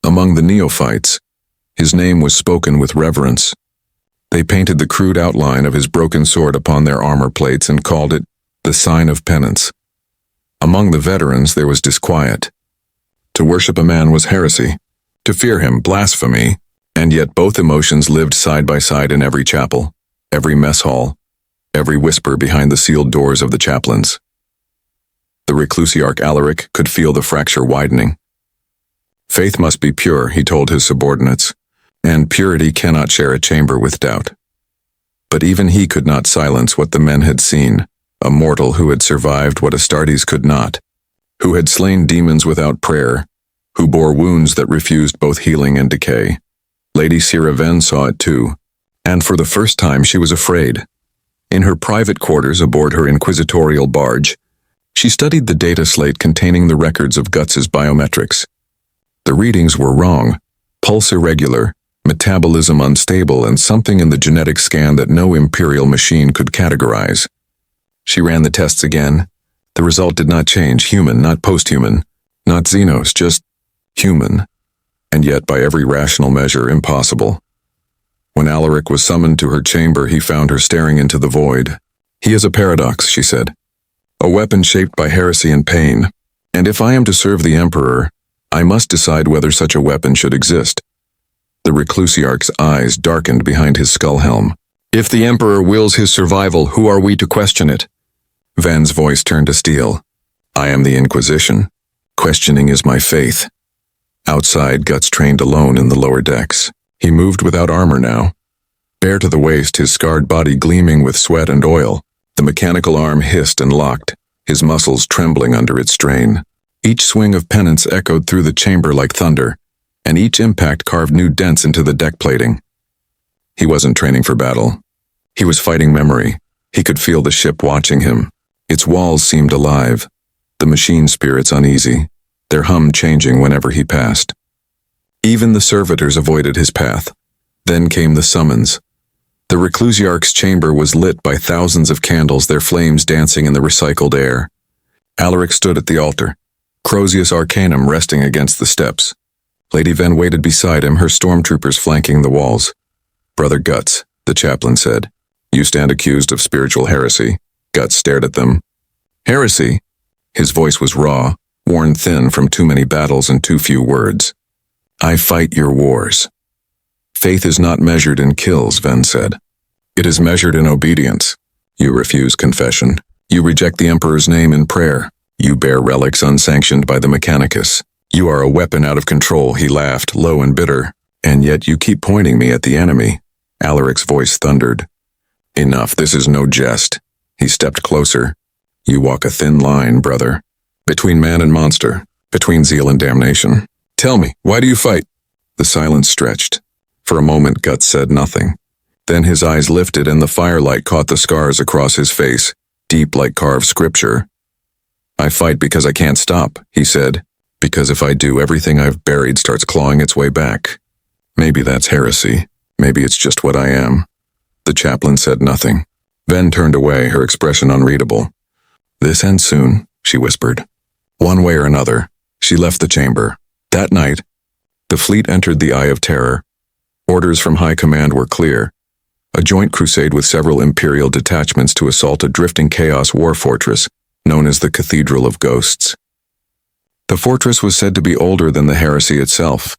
Among the neophytes, his name was spoken with reverence. They painted the crude outline of his broken sword upon their armor plates and called it the sign of penance. Among the veterans there was disquiet. To worship a man was heresy, to fear him blasphemy, and yet both emotions lived side by side in every chapel, every mess hall, every whisper behind the sealed doors of the chaplains. The reclusiarch Alaric could feel the fracture widening. Faith must be pure, he told his subordinates, and purity cannot share a chamber with doubt. But even he could not silence what the men had seen, a mortal who had survived what Astartes could not. who had slain demons without prayer, who bore wounds that refused both healing and decay. Lady Sira Ven saw it too, and for the first time she was afraid. In her private quarters aboard her inquisitorial barge, she studied the data slate containing the records of Guts's biometrics. The readings were wrong, pulse irregular, metabolism unstable, and something in the genetic scan that no Imperial machine could categorize. She ran the tests again. The result did not change. Human, not post-human, not Xenos, just human, and yet by every rational measure impossible. When Alaric was summoned to her chamber, he found her staring into the void. "He is a paradox," she said. "A weapon shaped by heresy and pain. And if I am to serve the Emperor, I must decide whether such a weapon should exist." The Reclusiarch's eyes darkened behind his skull helm. "If the Emperor wills his survival, who are we to question it?" Ven's voice turned to steel. "I am the Inquisition. Questioning is my faith." Outside, Guts trained alone in the lower decks. He moved without armor now. Bare to the waist, his scarred body gleaming with sweat and oil, the mechanical arm hissed and locked, his muscles trembling under its strain. Each swing of penance echoed through the chamber like thunder, and each impact carved new dents into the deck plating. He wasn't training for battle. He was fighting memory. He could feel the ship watching him. Its walls seemed alive, the machine spirits uneasy, their hum changing whenever he passed. Even the servitors avoided his path. Then came the summons. The Reclusiarch's chamber was lit by thousands of candles, their flames dancing in the recycled air. Alaric stood at the altar, Crozius Arcanum resting against the steps. Lady Ven waited beside him, her stormtroopers flanking the walls. "Brother Guts," the chaplain said, "you stand accused of spiritual heresy." Guts stared at them. "Heresy?" His voice was raw, worn thin from too many battles and too few words. "I fight your wars." "Faith is not measured in kills," Ven said. "It is measured in obedience. You refuse confession. You reject the Emperor's name in prayer. You bear relics unsanctioned by the Mechanicus. You are a weapon out of control," he laughed, low and bitter. "And yet you keep pointing me at the enemy." Alaric's voice thundered. "Enough, this is no jest." He stepped closer. "You walk a thin line, brother. Between man and monster. Between zeal and damnation. Tell me, why do you fight?" The silence stretched. For a moment, Guts said nothing. Then his eyes lifted and the firelight caught the scars across his face, deep like carved scripture. "I fight because I can't stop," he said. "Because if I do, everything I've buried starts clawing its way back. Maybe that's heresy. Maybe it's just what I am." The chaplain said nothing. Ven turned away, her expression unreadable. "This ends soon," she whispered. One way or another, she left the chamber. That night, the fleet entered the Eye of Terror. Orders from High Command were clear. A joint crusade with several Imperial detachments to assault a drifting chaos war fortress known as the Cathedral of Ghosts. The fortress was said to be older than the heresy itself,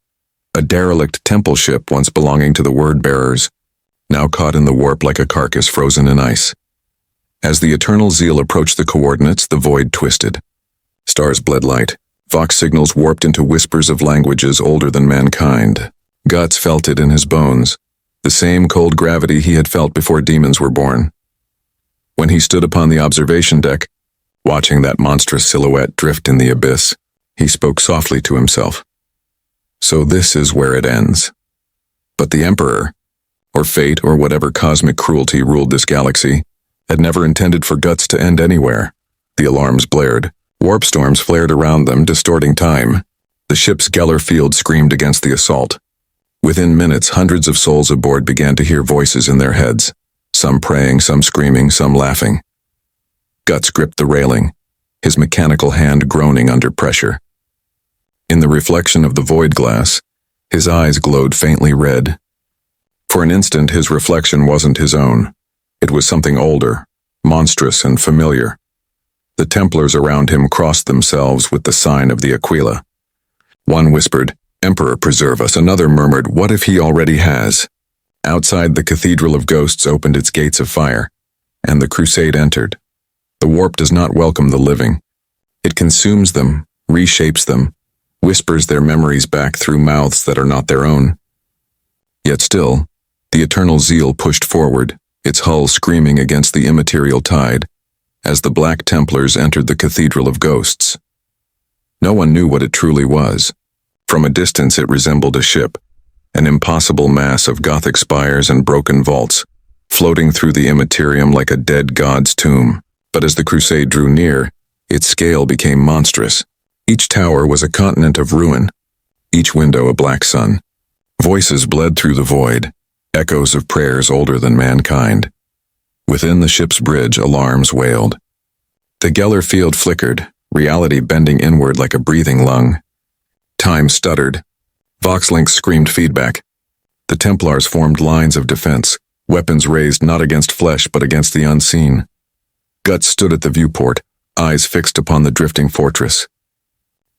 a derelict temple ship once belonging to the Word-bearers, now caught in the warp like a carcass frozen in ice. As the Eternal Zeal approached the coordinates, the void twisted. Stars bled light. Vox signals warped into whispers of languages older than mankind. Guts felt it in his bones, the same cold gravity he had felt before demons were born. When he stood upon the observation deck, watching that monstrous silhouette drift in the abyss, he spoke softly to himself. So this is where it ends. But the Emperor, or fate or whatever cosmic cruelty ruled this galaxy, had never intended for Guts to end anywhere. The alarms blared. Warp storms flared around them, distorting time. The ship's Geller field screamed against the assault. Within minutes, hundreds of souls aboard began to hear voices in their heads, some praying, some screaming, some laughing. Guts gripped the railing, his mechanical hand groaning under pressure. In the reflection of the void glass, his eyes glowed faintly red. For an instant, his reflection wasn't his own. It was something older, monstrous and familiar. The Templars around him crossed themselves with the sign of the Aquila. One whispered, "Emperor, preserve us." Another murmured, "What if he already has?" Outside, the Cathedral of Ghosts opened its gates of fire, and the crusade entered. The warp does not welcome the living. It consumes them, reshapes them, whispers their memories back through mouths that are not their own. Yet still, the Eternal Zeal pushed forward, its hull screaming against the immaterial tide, as the Black Templars entered the Cathedral of Ghosts. No one knew what it truly was. From a distance it resembled a ship, an impossible mass of Gothic spires and broken vaults, floating through the Imperium like a dead god's tomb. But as the crusade drew near, its scale became monstrous. Each tower was a continent of ruin, each window a black sun. Voices bled through the void, echoes of prayers older than mankind. Within the ship's bridge, alarms wailed. The Geller field flickered, reality bending inward like a breathing lung. Time stuttered. Voxlinks screamed feedback. The Templars formed lines of defense, weapons raised not against flesh but against the unseen. Guts stood at the viewport, eyes fixed upon the drifting fortress.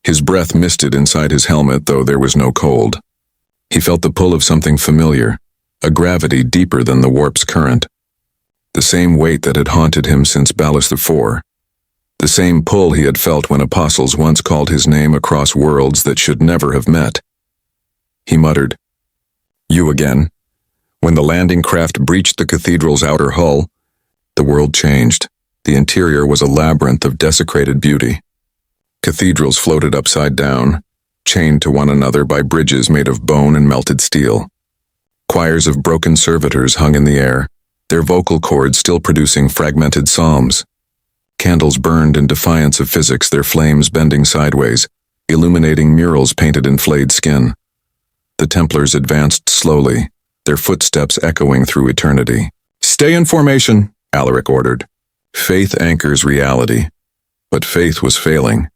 His breath misted inside his helmet, though there was no cold. He felt the pull of something familiar, a gravity deeper than the warp's current. The same weight that had haunted him since Ballast IV. The same pull he had felt when apostles once called his name across worlds that should never have met. He muttered, "You again." When the landing craft breached the cathedral's outer hull, the world changed. The interior was a labyrinth of desecrated beauty. Cathedrals floated upside down, chained to one another by bridges made of bone and melted steel. Choirs of broken servitors hung in the air, their vocal cords still producing fragmented psalms. Candles burned in defiance of physics, their flames bending sideways, illuminating murals painted in flayed skin. The Templars advanced slowly, their footsteps echoing through eternity. "Stay in formation," Alaric ordered. Faith anchors reality, but faith was failing.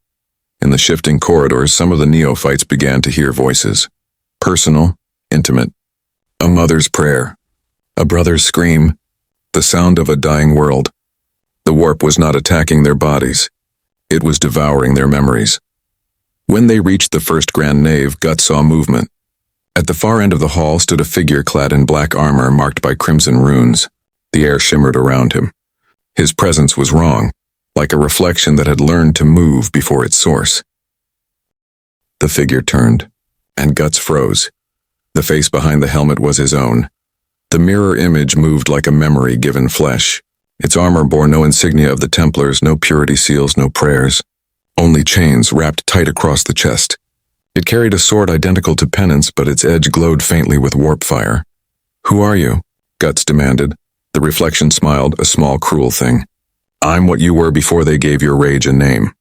In the shifting corridors, some of the neophytes began to hear voices. Personal, intimate. A mother's prayer. A brother's scream. The sound of a dying world. The warp was not attacking their bodies. It was devouring their memories. When they reached the first grand nave, Guts saw movement. At the far end of the hall stood a figure clad in black armor marked by crimson runes. The air shimmered around him. His presence was wrong, like a reflection that had learned to move before its source. The figure turned, and Guts froze. The face behind the helmet was his own. The mirror image moved like a memory given flesh. Its armor bore no insignia of the Templars, no purity seals, no prayers. Only chains wrapped tight across the chest. It carried a sword identical to Penance, but its edge glowed faintly with warp fire. "Who are you?" Guts demanded. The reflection smiled, a small, cruel thing. "I'm what you were before they gave your rage a name."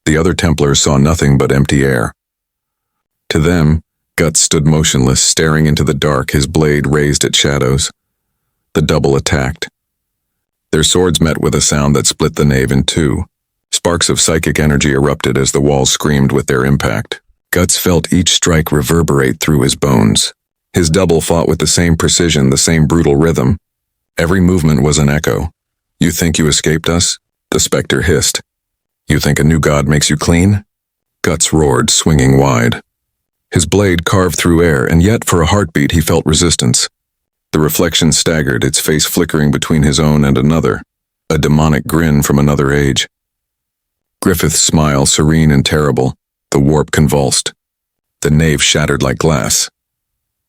The other Templars saw nothing but empty air. To them, Guts stood motionless, staring into the dark, his blade raised at shadows. The double attacked. Their swords met with a sound that split the nave in two. Sparks of psychic energy erupted as the walls screamed with their impact. Guts felt each strike reverberate through his bones. His double fought with the same precision, the same brutal rhythm. Every movement was an echo. "You think you escaped us?" the specter hissed. "You think a new god makes you clean?" Guts roared, swinging wide. His blade carved through air, and yet for a heartbeat he felt resistance. The reflection staggered, its face flickering between his own and another, a demonic grin from another age. Griffith's smile, serene and terrible, the warp convulsed. The nave shattered like glass.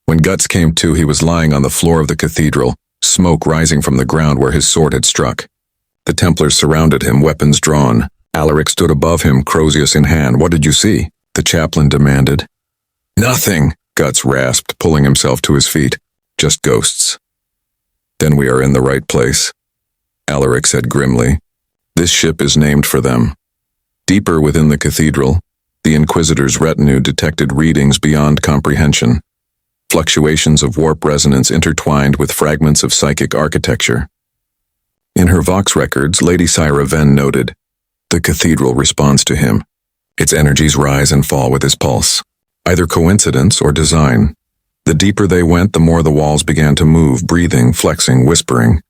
When Guts came to, he was lying on the floor of the cathedral, smoke rising from the ground where his sword had struck. The Templars surrounded him, weapons drawn. Alaric stood above him, Crozius in hand. "What did you see?" the chaplain demanded. "Nothing," Guts rasped, pulling himself to his feet. "Just ghosts." "Then we are in the right place," Alaric said grimly. "This ship is named for them." Deeper within the cathedral, the Inquisitor's retinue detected readings beyond comprehension. Fluctuations of warp resonance intertwined with fragments of psychic architecture. In her Vox records, Lady Syra Venn noted, "The cathedral responds to him. Its energies rise and fall with his pulse. Either coincidence or design. The deeper they went, the more the walls began to move, breathing, flexing, whispering.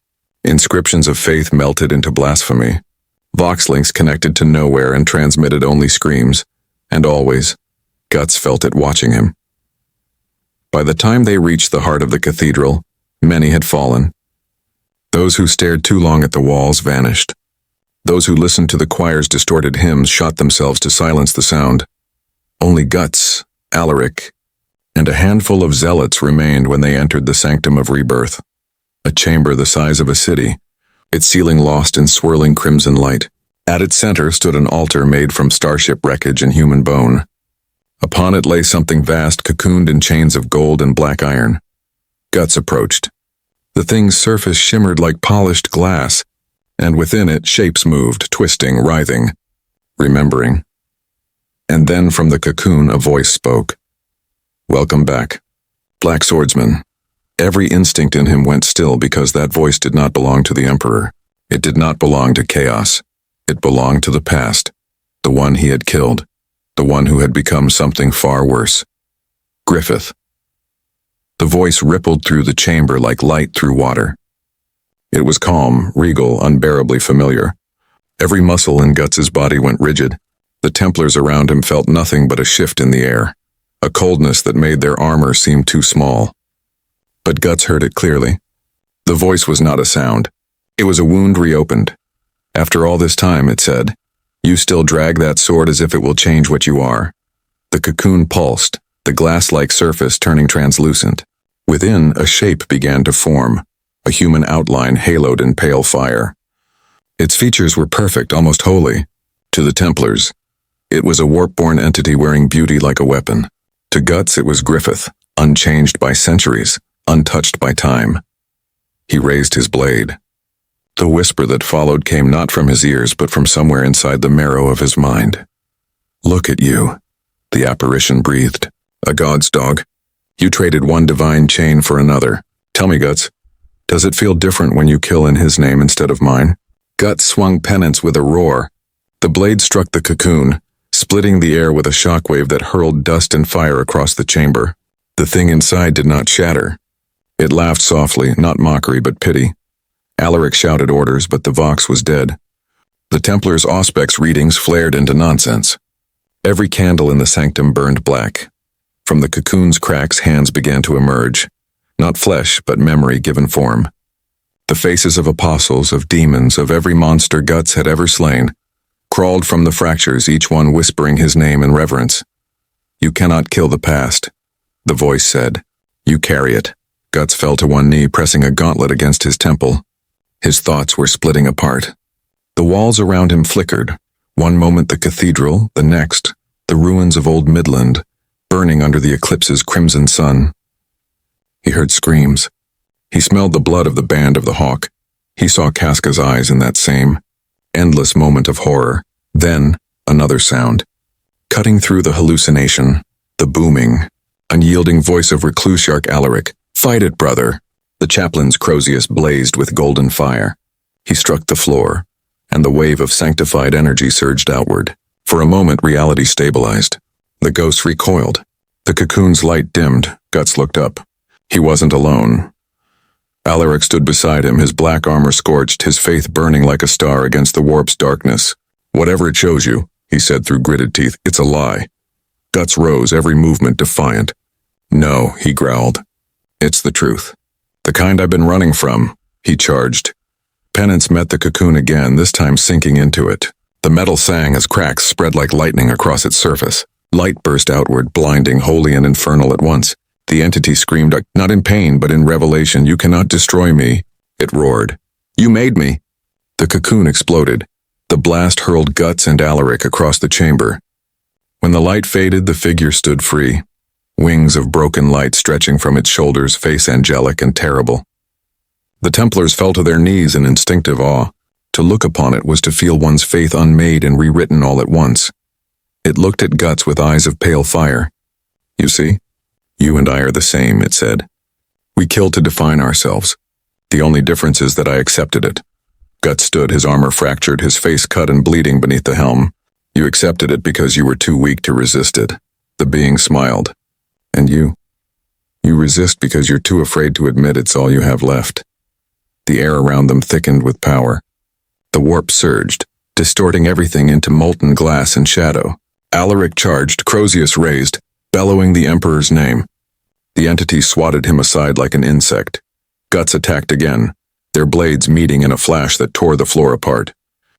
Inscriptions of faith melted into blasphemy. Vox links connected to nowhere and transmitted only screams. And always, Guts felt it watching him. By the time they reached the heart of the cathedral, many had fallen. Those who stared too long at the walls vanished. Those who listened to the choir's distorted hymns shot themselves to silence the sound. Only Guts, Alaric, and a handful of zealots remained when they entered the sanctum of rebirth, a chamber the size of a city, its ceiling lost in swirling crimson light. At its center stood an altar made from starship wreckage and human bone. Upon it lay something vast, cocooned in chains of gold and black iron. Guts approached. The thing's surface shimmered like polished glass, and within it shapes moved, twisting, writhing, remembering. And then from the cocoon a voice spoke. "Welcome back, Black Swordsman." Every instinct in him went still because that voice did not belong to the Emperor. It did not belong to chaos. It belonged to the past, the one he had killed, the one who had become something far worse. Griffith. The voice rippled through the chamber like light through water. It was calm, regal, unbearably familiar. Every muscle in Guts's body went rigid. The Templars around him felt nothing but a shift in the air, a coldness that made their armor seem too small. But Guts heard it clearly. The voice was not a sound. It was a wound reopened. "After all this time," it said, "you still drag that sword as if it will change what you are." The cocoon pulsed, the glass-like surface turning translucent. Within, a shape began to form, a human outline haloed in pale fire. Its features were perfect, almost holy. To the Templars, it was a Warpborne entity wearing beauty like a weapon. To Guts, it was Griffith, unchanged by centuries, untouched by time. He raised his blade. The whisper that followed came not from his ears but from somewhere inside the marrow of his mind. "Look at you," the apparition breathed. "A god's dog. You traded one divine chain for another. Tell me, Guts, does it feel different when you kill in his name instead of mine?" Guts swung penance with a roar. The blade struck the cocoon, splitting the air with a shockwave that hurled dust and fire across the chamber. The thing inside did not shatter. It laughed softly, not mockery but pity. Alaric shouted orders, but the Vox was dead. The Templars' Auspex readings flared into nonsense. Every candle in the sanctum burned black. From the cocoon's cracks, hands began to emerge. Not flesh, but memory given form. The faces of apostles, of demons, of every monster Guts had ever slain, crawled from the fractures, each one whispering his name in reverence. "You cannot kill the past," the voice said. "You carry it." Guts fell to one knee, pressing a gauntlet against his temple. His thoughts were splitting apart. The walls around him flickered. One moment the cathedral, the next, the ruins of old Midland, burning under the eclipse's crimson sun. He heard screams. He smelled the blood of the band of the Hawk. He saw Casca's eyes in that same endless moment of horror. Then, another sound. Cutting through the hallucination, the booming, unyielding voice of Reclusiarch Alaric. "Fight it, brother." The chaplain's Crozius blazed with golden fire. He struck the floor, and the wave of sanctified energy surged outward. For a moment, reality stabilized. The ghosts recoiled. The cocoon's light dimmed. Guts looked up. He wasn't alone. Alaric stood beside him, his black armor scorched, his faith burning like a star against the warp's darkness. "Whatever it shows you," he said through gritted teeth, "it's a lie." Guts rose, every movement defiant. "No," he growled. "It's the truth. The kind I've been running from," he charged. Penance met the cocoon again, this time sinking into it. The metal sang as cracks spread like lightning across its surface. Light burst outward, blinding, holy and infernal at once. The entity screamed, not in pain, but in revelation, "You cannot destroy me." It roared. "You made me." The cocoon exploded. The blast hurled Guts and Alaric across the chamber. When the light faded, the figure stood free. Wings of broken light stretching from its shoulders, face angelic and terrible. The Templars fell to their knees in instinctive awe. To look upon it was to feel one's faith unmade and rewritten all at once. It looked at Guts with eyes of pale fire. "You see, you and I are the same," it said. "We killed to define ourselves. The only difference is that I accepted it." Guts stood, his armor fractured, his face cut and bleeding beneath the helm. "You accepted it because you were too weak to resist it." The being smiled. "And you? You resist because you're too afraid to admit it's all you have left." The air around them thickened with power. The warp surged, distorting everything into molten glass and shadow. Alaric charged, Crozius raised, bellowing the Emperor's name. The entity swatted him aside like an insect. Guts attacked again, their blades meeting in a flash that tore the floor apart.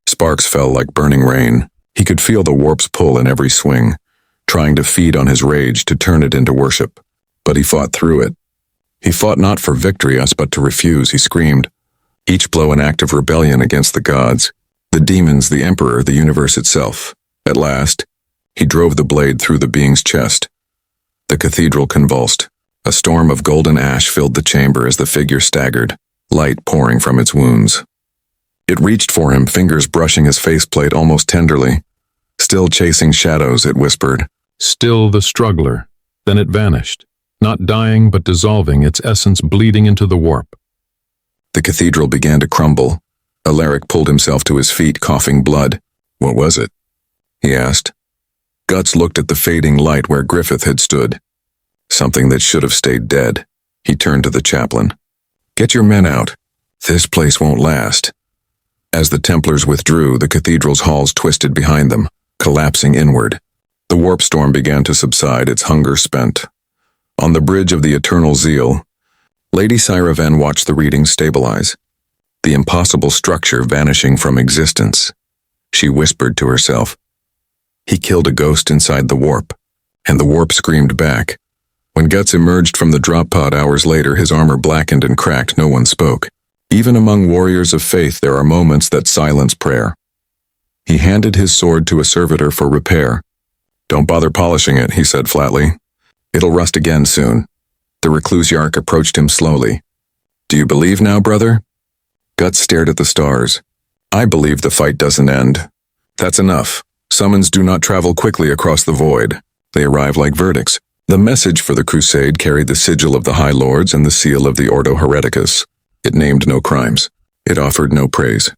Sparks fell like burning rain. He could feel the warp's pull in every swing, trying to feed on his rage, to turn it into worship. But he fought through it. He fought not for victory, but to refuse, he screamed. Each blow an act of rebellion against the gods. The demons, the Emperor, the universe itself. At last, he drove the blade through the being's chest. The cathedral convulsed. A storm of golden ash filled the chamber as the figure staggered, light pouring from its wounds. It reached for him, fingers brushing his faceplate almost tenderly. Still chasing shadows, it whispered. Still the struggler. Then it vanished, not dying but dissolving, its essence bleeding into the warp. The cathedral began to crumble. Alaric pulled himself to his feet, coughing blood. What was it? He asked. Guts looked at the fading light where Griffith had stood. Something that should have stayed dead. He turned to the chaplain. Get your men out. This place won't last. As the Templars withdrew, the cathedral's halls twisted behind them, collapsing inward. The warp storm began to subside, its hunger spent. On the bridge of the Eternal Zeal, Lady Syraven watched the readings stabilize, the impossible structure vanishing from existence. She whispered to herself. He killed a ghost inside the warp, and the warp screamed back. When Guts emerged from the drop pod hours later, his armor blackened and cracked. No one spoke. Even among warriors of faith, there are moments that silence prayer. He handed his sword to a servitor for repair. Don't bother polishing it, he said flatly. It'll rust again soon. The reclusiarch approached him slowly. Do you believe now, brother? Guts stared at the stars. I believe the fight doesn't end. That's enough. Summons do not travel quickly across the void. They arrive like verdicts. The message for the crusade carried the sigil of the High Lords and the seal of the Ordo Hereticus. It named no crimes. It offered no praise.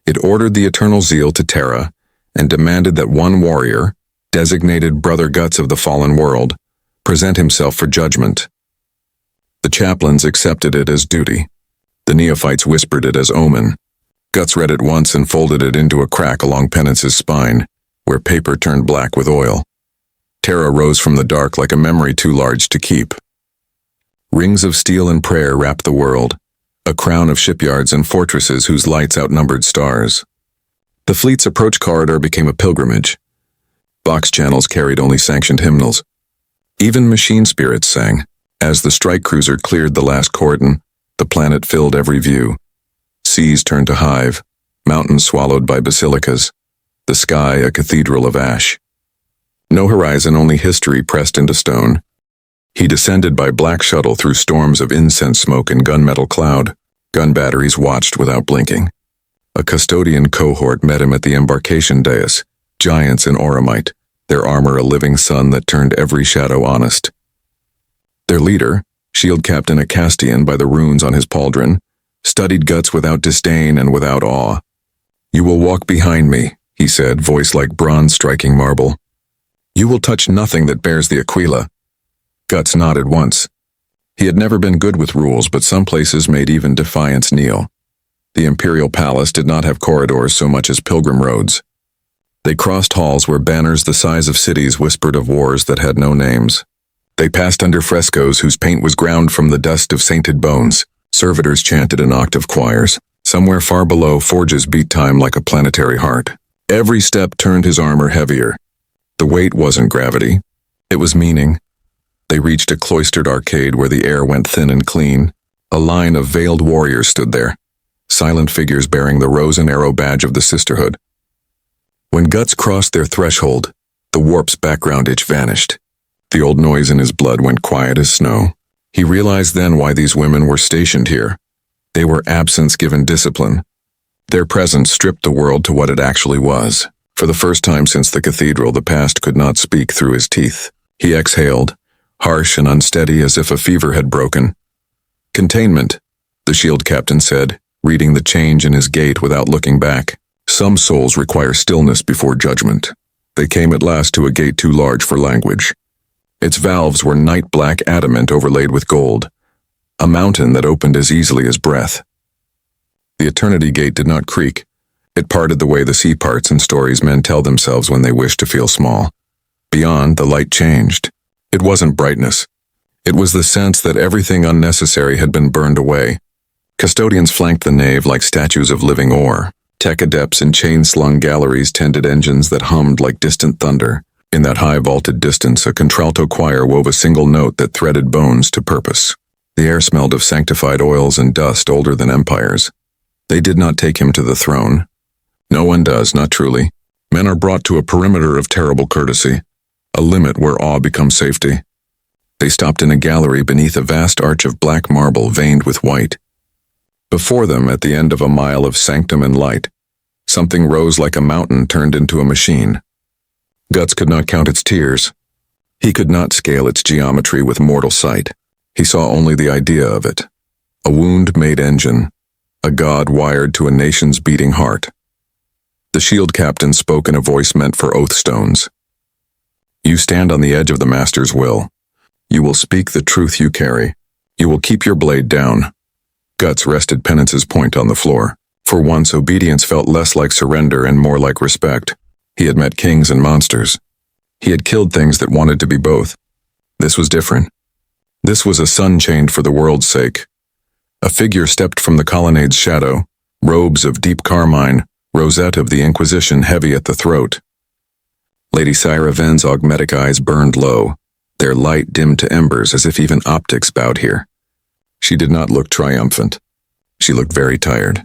It ordered the Eternal Zeal to Terra and demanded that one warrior, designated Brother Guts of the fallen world, present himself for judgment. The chaplains accepted it as duty. The neophytes whispered it as omen. Guts read it once and folded it into a crack along Penance's spine, where paper turned black with oil. Terra rose from the dark like a memory too large to keep. Rings of steel and prayer wrapped the world, a crown of shipyards and fortresses whose lights outnumbered stars. The fleet's approach corridor became a pilgrimage. Box channels carried only sanctioned hymnals. Even machine spirits sang. As the strike cruiser cleared the last cordon, the planet filled every view. Seas turned to hive, mountains swallowed by basilicas, the sky a cathedral of ash. No horizon, only history pressed into stone. He descended by black shuttle through storms of incense smoke and gunmetal cloud. Gun batteries watched without blinking. A custodian cohort met him at the embarkation dais, giants in auramite, their armor a living sun that turned every shadow honest. Their leader, Shield Captain Acastian by the runes on his pauldron, studied Guts without disdain and without awe. You will walk behind me, he said, voice like bronze striking marble. You will touch nothing that bears the Aquila. Guts nodded once. He had never been good with rules, but some places made even defiance kneel. The Imperial Palace did not have corridors so much as pilgrim roads. They crossed halls where banners the size of cities whispered of wars that had no names. They passed under frescoes whose paint was ground from the dust of sainted bones. Servitors chanted in octave choirs. Somewhere far below, forges beat time like a planetary heart. Every step turned his armor heavier. The weight wasn't gravity. It was meaning. They reached a cloistered arcade where the air went thin and clean. A line of veiled warriors stood there, silent figures bearing the rose and arrow badge of the sisterhood. When Guts crossed their threshold, the warp's background itch vanished. The old noise in his blood went quiet as snow. He realized then why these women were stationed here. They were absence given discipline. Their presence stripped the world to what it actually was. For the first time since the cathedral, the past could not speak through his teeth. He exhaled, harsh and unsteady as if a fever had broken. Containment, the shield captain said, reading the change in his gait without looking back. Some souls require stillness before judgment. They came at last to a gate too large for language. Its valves were night-black adamant overlaid with gold, a mountain that opened as easily as breath. The Eternity Gate did not creak. It parted the way the sea parts in stories men tell themselves when they wish to feel small. Beyond, the light changed. It wasn't brightness. It was the sense that everything unnecessary had been burned away. Custodians flanked the nave like statues of living ore. Tech adepts in chain-slung galleries tended engines that hummed like distant thunder. In that high-vaulted distance, a contralto choir wove a single note that threaded bones to purpose. The air smelled of sanctified oils and dust older than empires. They did not take him to the throne. No one does, not truly. Men are brought to a perimeter of terrible courtesy, a limit where awe becomes safety. They stopped in a gallery beneath a vast arch of black marble veined with white. Before them, at the end of a mile of sanctum and light, something rose like a mountain turned into a machine. Guts could not count its tiers. He could not scale its geometry with mortal sight. He saw only the idea of it. A wound-made engine, a god wired to a nation's beating heart. The shield captain spoke in a voice meant for oath stones. You stand on the edge of the master's will. You will speak the truth you carry. You will keep your blade down. Guts rested Penance's point on the floor. For once, obedience felt less like surrender and more like respect. He had met kings and monsters. He had killed things that wanted to be both. This was different. This was a sun chained for the world's sake. A figure stepped from the colonnade's shadow, robes of deep carmine, rosette of the Inquisition heavy at the throat. Lady Syra Ven's augmetic eyes burned low, their light dimmed to embers as if even optics bowed here. She did not look triumphant. She looked very tired.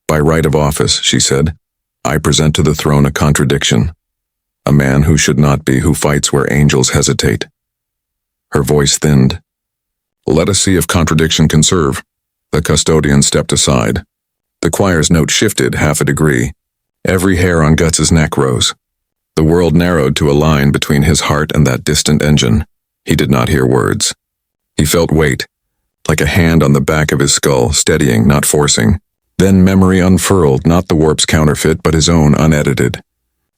By right of office, she said, I present to the throne a contradiction. A man who should not be, who fights where angels hesitate. Her voice thinned. Let us see if contradiction can serve. The custodian stepped aside. The choir's note shifted half a degree. Every hair on Guts's neck rose. The world narrowed to a line between his heart and that distant engine. He did not hear words. He felt weight, like a hand on the back of his skull, steadying, not forcing. Then memory unfurled, not the warp's counterfeit, but his own unedited.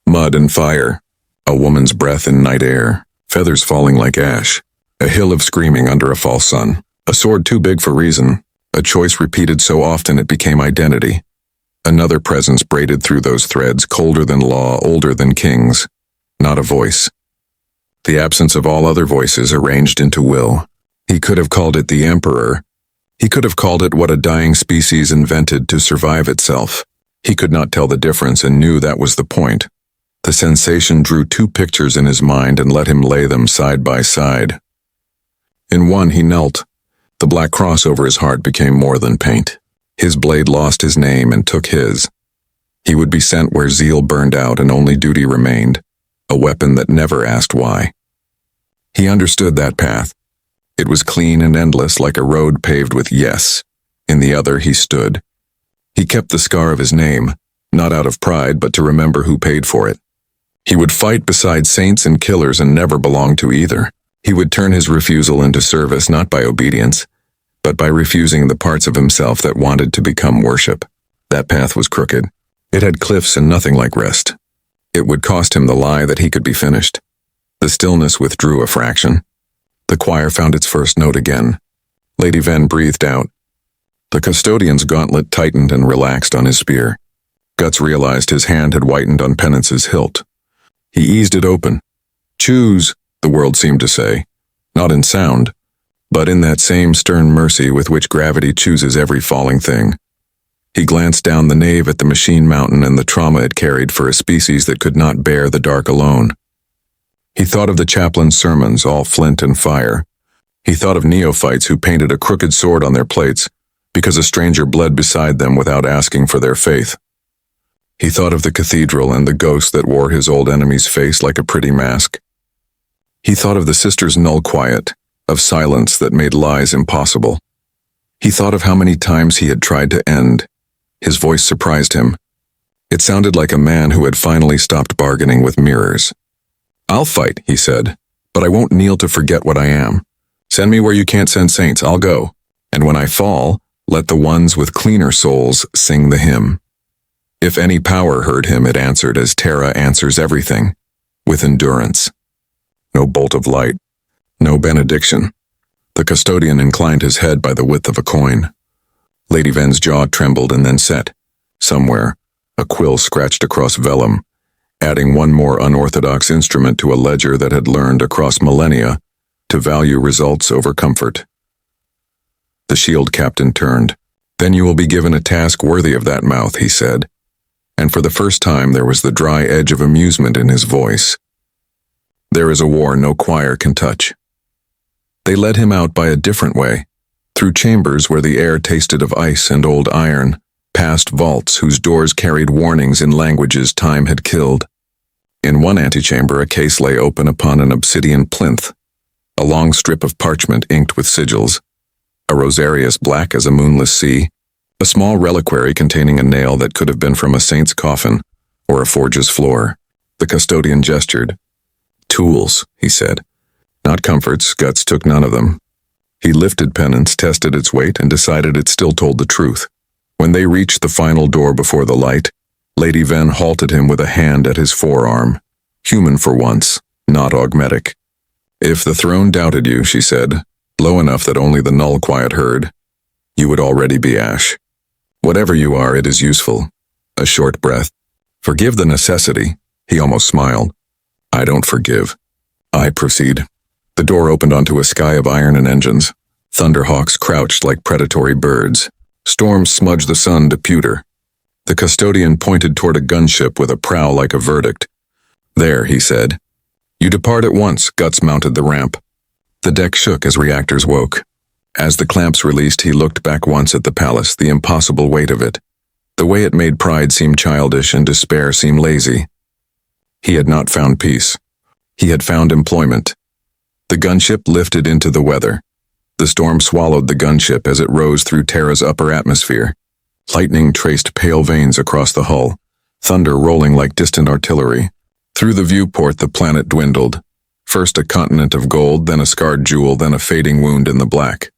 Mud and fire, a woman's breath in night air, feathers falling like ash, a hill of screaming under a false sun, a sword too big for reason, a choice repeated so often it became identity. Another presence braided through those threads, colder than law, older than kings. Not a voice. The absence of all other voices arranged into will. He could have called it the Emperor. He could have called it what a dying species invented to survive itself. He could not tell the difference and knew that was the point. The sensation drew two pictures in his mind and let him lay them side by side. In one he knelt. The black cross over his heart became more than paint. His blade lost his name and took his. He would be sent where zeal burned out and only duty remained, a weapon that never asked why. He understood that path. It was clean and endless, like a road paved with yes. In the other he stood. He kept the scar of his name, not out of pride, but to remember who paid for it. He would fight beside saints and killers and never belong to either. He would turn his refusal into service not by obedience, but by refusing the parts of himself that wanted to become worship. That path was crooked. It had cliffs and nothing like rest. It would cost him the lie that he could be finished. The stillness withdrew a fraction. The choir found its first note again. Lady Ven breathed out. The custodian's gauntlet tightened and relaxed on his spear. Guts realized his hand had whitened on Penance's hilt. He eased it open. Choose, the world seemed to say, not in sound, but in that same stern mercy with which gravity chooses every falling thing. He glanced down the nave at the machine mountain and the trauma it carried for a species that could not bear the dark alone. He thought of the chaplain's sermons, all flint and fire. He thought of neophytes who painted a crooked sword on their plates because a stranger bled beside them without asking for their faith. He thought of the cathedral and the ghost that wore his old enemy's face like a pretty mask. He thought of the sister's null quiet, of silence that made lies impossible. He thought of how many times he had tried to end. His voice surprised him. It sounded like a man who had finally stopped bargaining with mirrors. I'll fight, he said, but I won't kneel to forget what I am. Send me where you can't send saints, I'll go. And when I fall, let the ones with cleaner souls sing the hymn. If any power heard him, it answered as Terra answers everything, with endurance. No bolt of light, no benediction. The custodian inclined his head by the width of a coin. Lady Ven's jaw trembled and then set. Somewhere, a quill scratched across vellum, adding one more unorthodox instrument to a ledger that had learned across millennia to value results over comfort. The shield captain turned. Then you will be given a task worthy of that mouth, he said, and for the first time there was the dry edge of amusement in his voice. There is a war no choir can touch. They led him out by a different way, through chambers where the air tasted of ice and old iron, past vaults whose doors carried warnings in languages time had killed. In one antechamber, a case lay open upon an obsidian plinth, a long strip of parchment inked with sigils, a rosarius black as a moonless sea, a small reliquary containing a nail that could have been from a saint's coffin or a forge's floor. The custodian gestured. "Tools," he said. "Not comforts. Guts took none of them." He lifted penance, tested its weight, and decided it still told the truth. When they reached the final door before the light, Lady Ven halted him with a hand at his forearm. Human for once, not augmetic. "If the throne doubted you," she said, low enough that only the null quiet heard, "you would already be ash. Whatever you are, it is useful." A short breath. "Forgive the necessity," he almost smiled. "I don't forgive. I proceed." The door opened onto a sky of iron and engines. Thunderhawks crouched like predatory birds. Storms smudged the sun to pewter. The custodian pointed toward a gunship with a prow like a verdict. "There," he said. "You depart at once." Guts mounted the ramp. The deck shook as reactors woke. As the clamps released, he looked back once at the palace, the impossible weight of it. The way it made pride seem childish and despair seem lazy. He had not found peace. He had found employment. The gunship lifted into the weather. The storm swallowed the gunship as it rose through Terra's upper atmosphere. Lightning traced pale veins across the hull, thunder rolling like distant artillery. Through the viewport the planet dwindled. First a continent of gold, then a scarred jewel, then a fading wound in the black.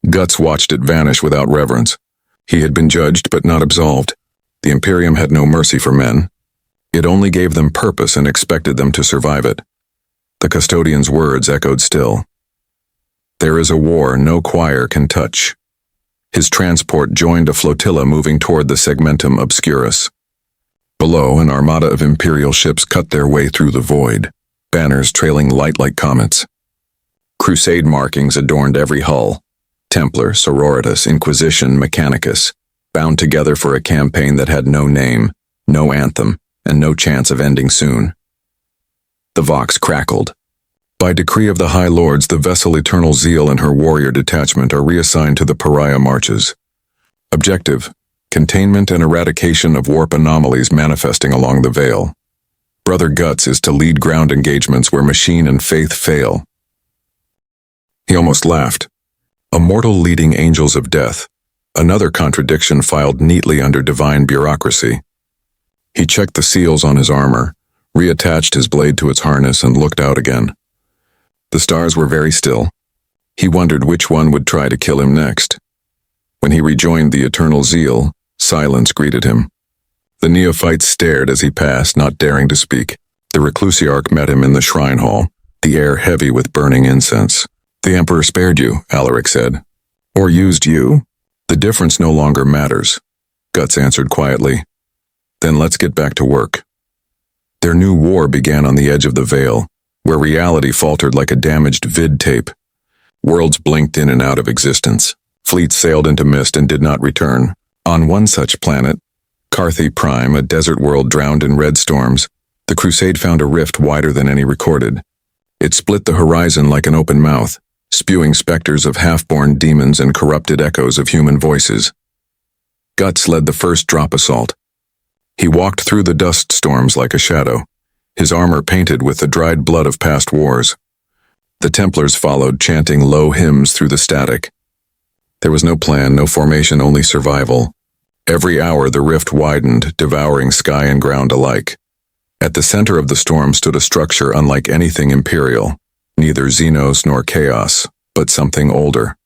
Guts watched it vanish without reverence. He had been judged but not absolved. The Imperium had no mercy for men. It only gave them purpose and expected them to survive it. The custodian's words echoed still. "There is a war no choir can touch." His transport joined a flotilla moving toward the Segmentum Obscurus. Below, an armada of Imperial ships cut their way through the void, banners trailing light like comets. Crusade markings adorned every hull. Templar, Sororitas, Inquisition, Mechanicus, bound together for a campaign that had no name, no anthem, and no chance of ending soon. The Vox crackled. By decree of the High Lords, the vessel Eternal Zeal and her warrior detachment are reassigned to the pariah marches. Objective: containment and eradication of warp anomalies manifesting along the Veil. Brother Guts is to lead ground engagements where machine and faith fail. He almost laughed. A mortal leading angels of death, another contradiction filed neatly under divine bureaucracy. He checked the seals on his armor, reattached his blade to its harness, and looked out again. The stars were very still. He wondered which one would try to kill him next. When he rejoined the Eternal Zeal, silence greeted him. The neophyte stared as he passed, not daring to speak. The Reclusiarch met him in the shrine hall, the air heavy with burning incense. "The Emperor spared you," Alaric said. "Or used you? The difference no longer matters," Guts answered quietly. "Then let's get back to work." Their new war began on the edge of the Veil, where reality faltered like a damaged vid tape. Worlds blinked in and out of existence. Fleets sailed into mist and did not return. On one such planet, Carthy Prime, a desert world drowned in red storms, the Crusade found a rift wider than any recorded. It split the horizon like an open mouth, spewing specters of half-born demons and corrupted echoes of human voices. Guts led the first drop assault. He walked through the dust storms like a shadow, his armor painted with the dried blood of past wars. The Templars followed, chanting low hymns through the static. There was no plan, no formation, only survival. Every hour the rift widened, devouring sky and ground alike. At the center of the storm stood a structure unlike anything Imperial, neither Xenos nor Chaos, but something older.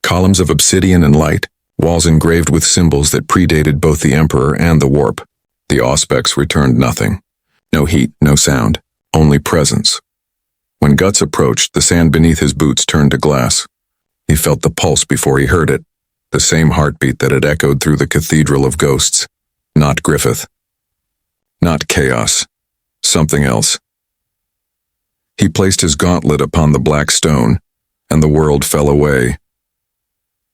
Columns of obsidian and light, walls engraved with symbols that predated both the Emperor and the warp. The auspex returned nothing. No heat, no sound, only presence. When Guts approached, the sand beneath his boots turned to glass. He felt the pulse before he heard it, the same heartbeat that had echoed through the Cathedral of Ghosts. Not Griffith. Not Chaos. Something else. He placed his gauntlet upon the black stone, and the world fell away.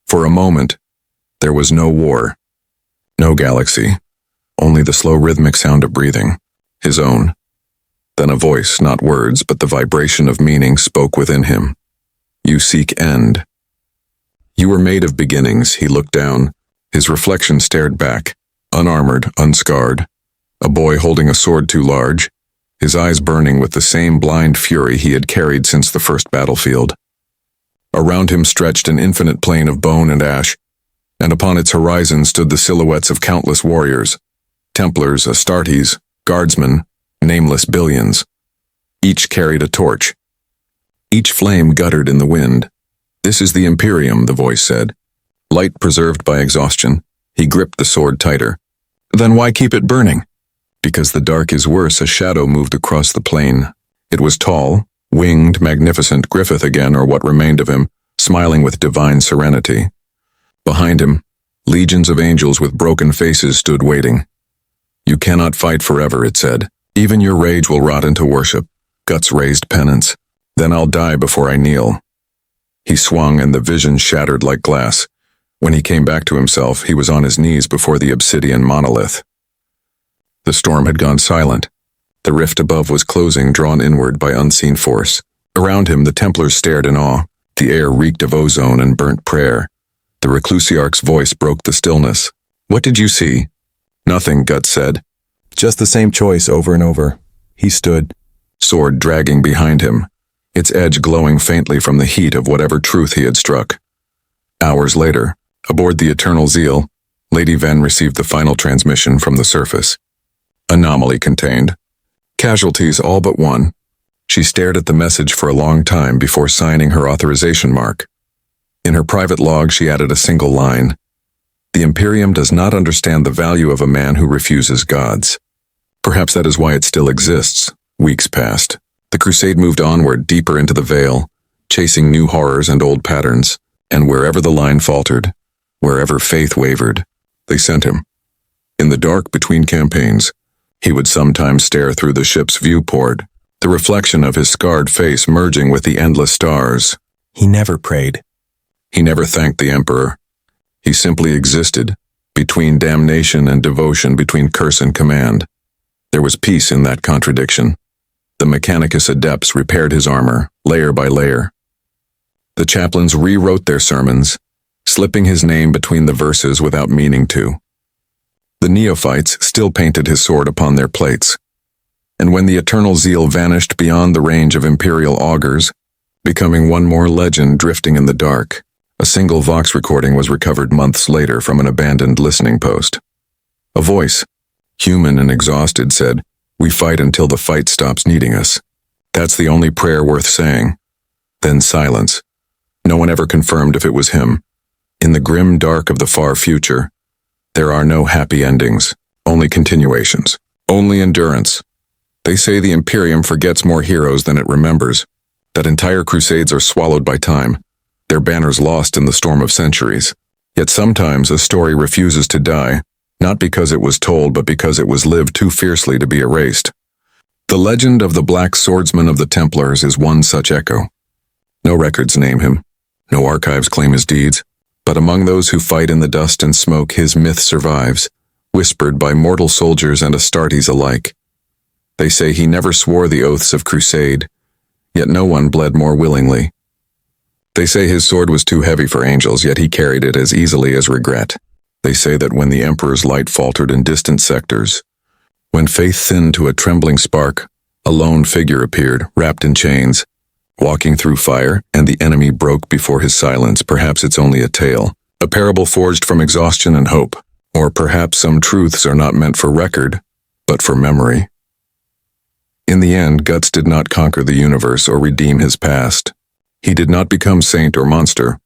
For a moment, there was no war, no galaxy, only the slow rhythmic sound of breathing, his own. Then a voice, not words, but the vibration of meaning, spoke within him. "You seek end." "You were made of beginnings," he looked down, His reflection stared back, unarmored, unscarred. A boy holding a sword too large, his eyes burning with the same blind fury he had carried since the first battlefield. Around him stretched an infinite plain of bone and ash, and upon its horizon stood the silhouettes of countless warriors, Templars, Astartes, guardsmen, nameless billions. Each carried a torch. Each flame guttered in the wind. "This is the Imperium," the voice said. Light preserved by exhaustion, he gripped the sword tighter. "Then why keep it burning?" "Because the dark is worse." A shadow moved across the plain. It was tall, winged, magnificent, Griffith again, or what remained of him, smiling with divine serenity. Behind him, legions of angels with broken faces stood waiting. "You cannot fight forever," it said. "Even your rage will rot into worship." Guts raised penance. "Then I'll die before I kneel." He swung and the vision shattered like glass. When he came back to himself, he was on his knees before the obsidian monolith. The storm had gone silent. The rift above was closing, drawn inward by unseen force. Around him, the Templars stared in awe. The air reeked of ozone and burnt prayer. The Reclusiarch's voice broke the stillness. "What did you see?" "Nothing," Guts said. "Just the same choice over and over." He stood, sword dragging behind him, its edge glowing faintly from the heat of whatever truth he had struck. Hours later, aboard the Eternal Zeal, Lady Ven received the final transmission from the surface. Anomaly contained. Casualties all but one. She stared at the message for a long time before signing her authorization mark. In her private log, she added a single line. "The Imperium does not understand the value of a man who refuses gods." Perhaps that is why it still exists. Weeks passed. The crusade moved onward, deeper into the veil, chasing new horrors and old patterns, and wherever the line faltered, wherever faith wavered, they sent him. In the dark between campaigns, he would sometimes stare through the ship's viewport, the reflection of his scarred face merging with the endless stars. He never prayed. He never thanked the Emperor. He simply existed, between damnation and devotion, between curse and command. There was peace in that contradiction. The Mechanicus Adepts repaired his armor, layer by layer. The chaplains rewrote their sermons, slipping his name between the verses without meaning to. The neophytes still painted his sword upon their plates. And when the Eternal Zeal vanished beyond the range of Imperial augurs, becoming one more legend drifting in the dark, a single Vox recording was recovered months later from an abandoned listening post. A voice, human and exhausted, said, "We fight until the fight stops needing us. That's the only prayer worth saying." Then silence. No one ever confirmed if it was him. In the grim dark of the far future, there are no happy endings, only continuations, only endurance. They say the Imperium forgets more heroes than it remembers, that entire crusades are swallowed by time, their banners lost in the storm of centuries. Yet sometimes a story refuses to die, not because it was told, but because it was lived too fiercely to be erased. The legend of the Black Swordsman of the Templars is one such echo. No records name him, no archives claim his deeds, but among those who fight in the dust and smoke, his myth survives, whispered by mortal soldiers and Astartes alike. They say he never swore the oaths of crusade, yet no one bled more willingly. They say his sword was too heavy for angels, yet he carried it as easily as regret. They say that when the Emperor's light faltered in distant sectors, when faith thinned to a trembling spark, a lone figure appeared, wrapped in chains, walking through fire, and the enemy broke before his silence. Perhaps it's only a tale, a parable forged from exhaustion and hope, or perhaps some truths are not meant for record, but for memory. In the end, Guts did not conquer the universe or redeem his past. He did not become saint or monster.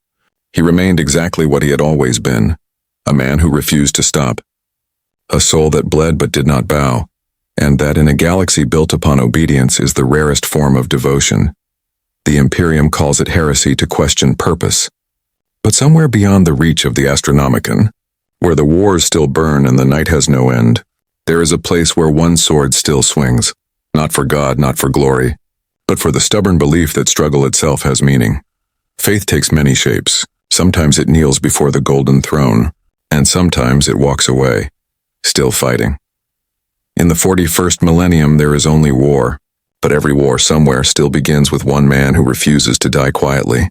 He remained exactly what he had always been, a man who refused to stop, a soul that bled but did not bow, and that in a galaxy built upon obedience is the rarest form of devotion. The Imperium calls it heresy to question purpose. But somewhere beyond the reach of the Astronomican, where the wars still burn and the night has no end, there is a place where one sword still swings, not for God, not for glory, but for the stubborn belief that struggle itself has meaning. Faith takes many shapes. Sometimes it kneels before the golden throne, and sometimes it walks away, still fighting. In the 41st millennium there is only war, but every war somewhere still begins with one man who refuses to die quietly.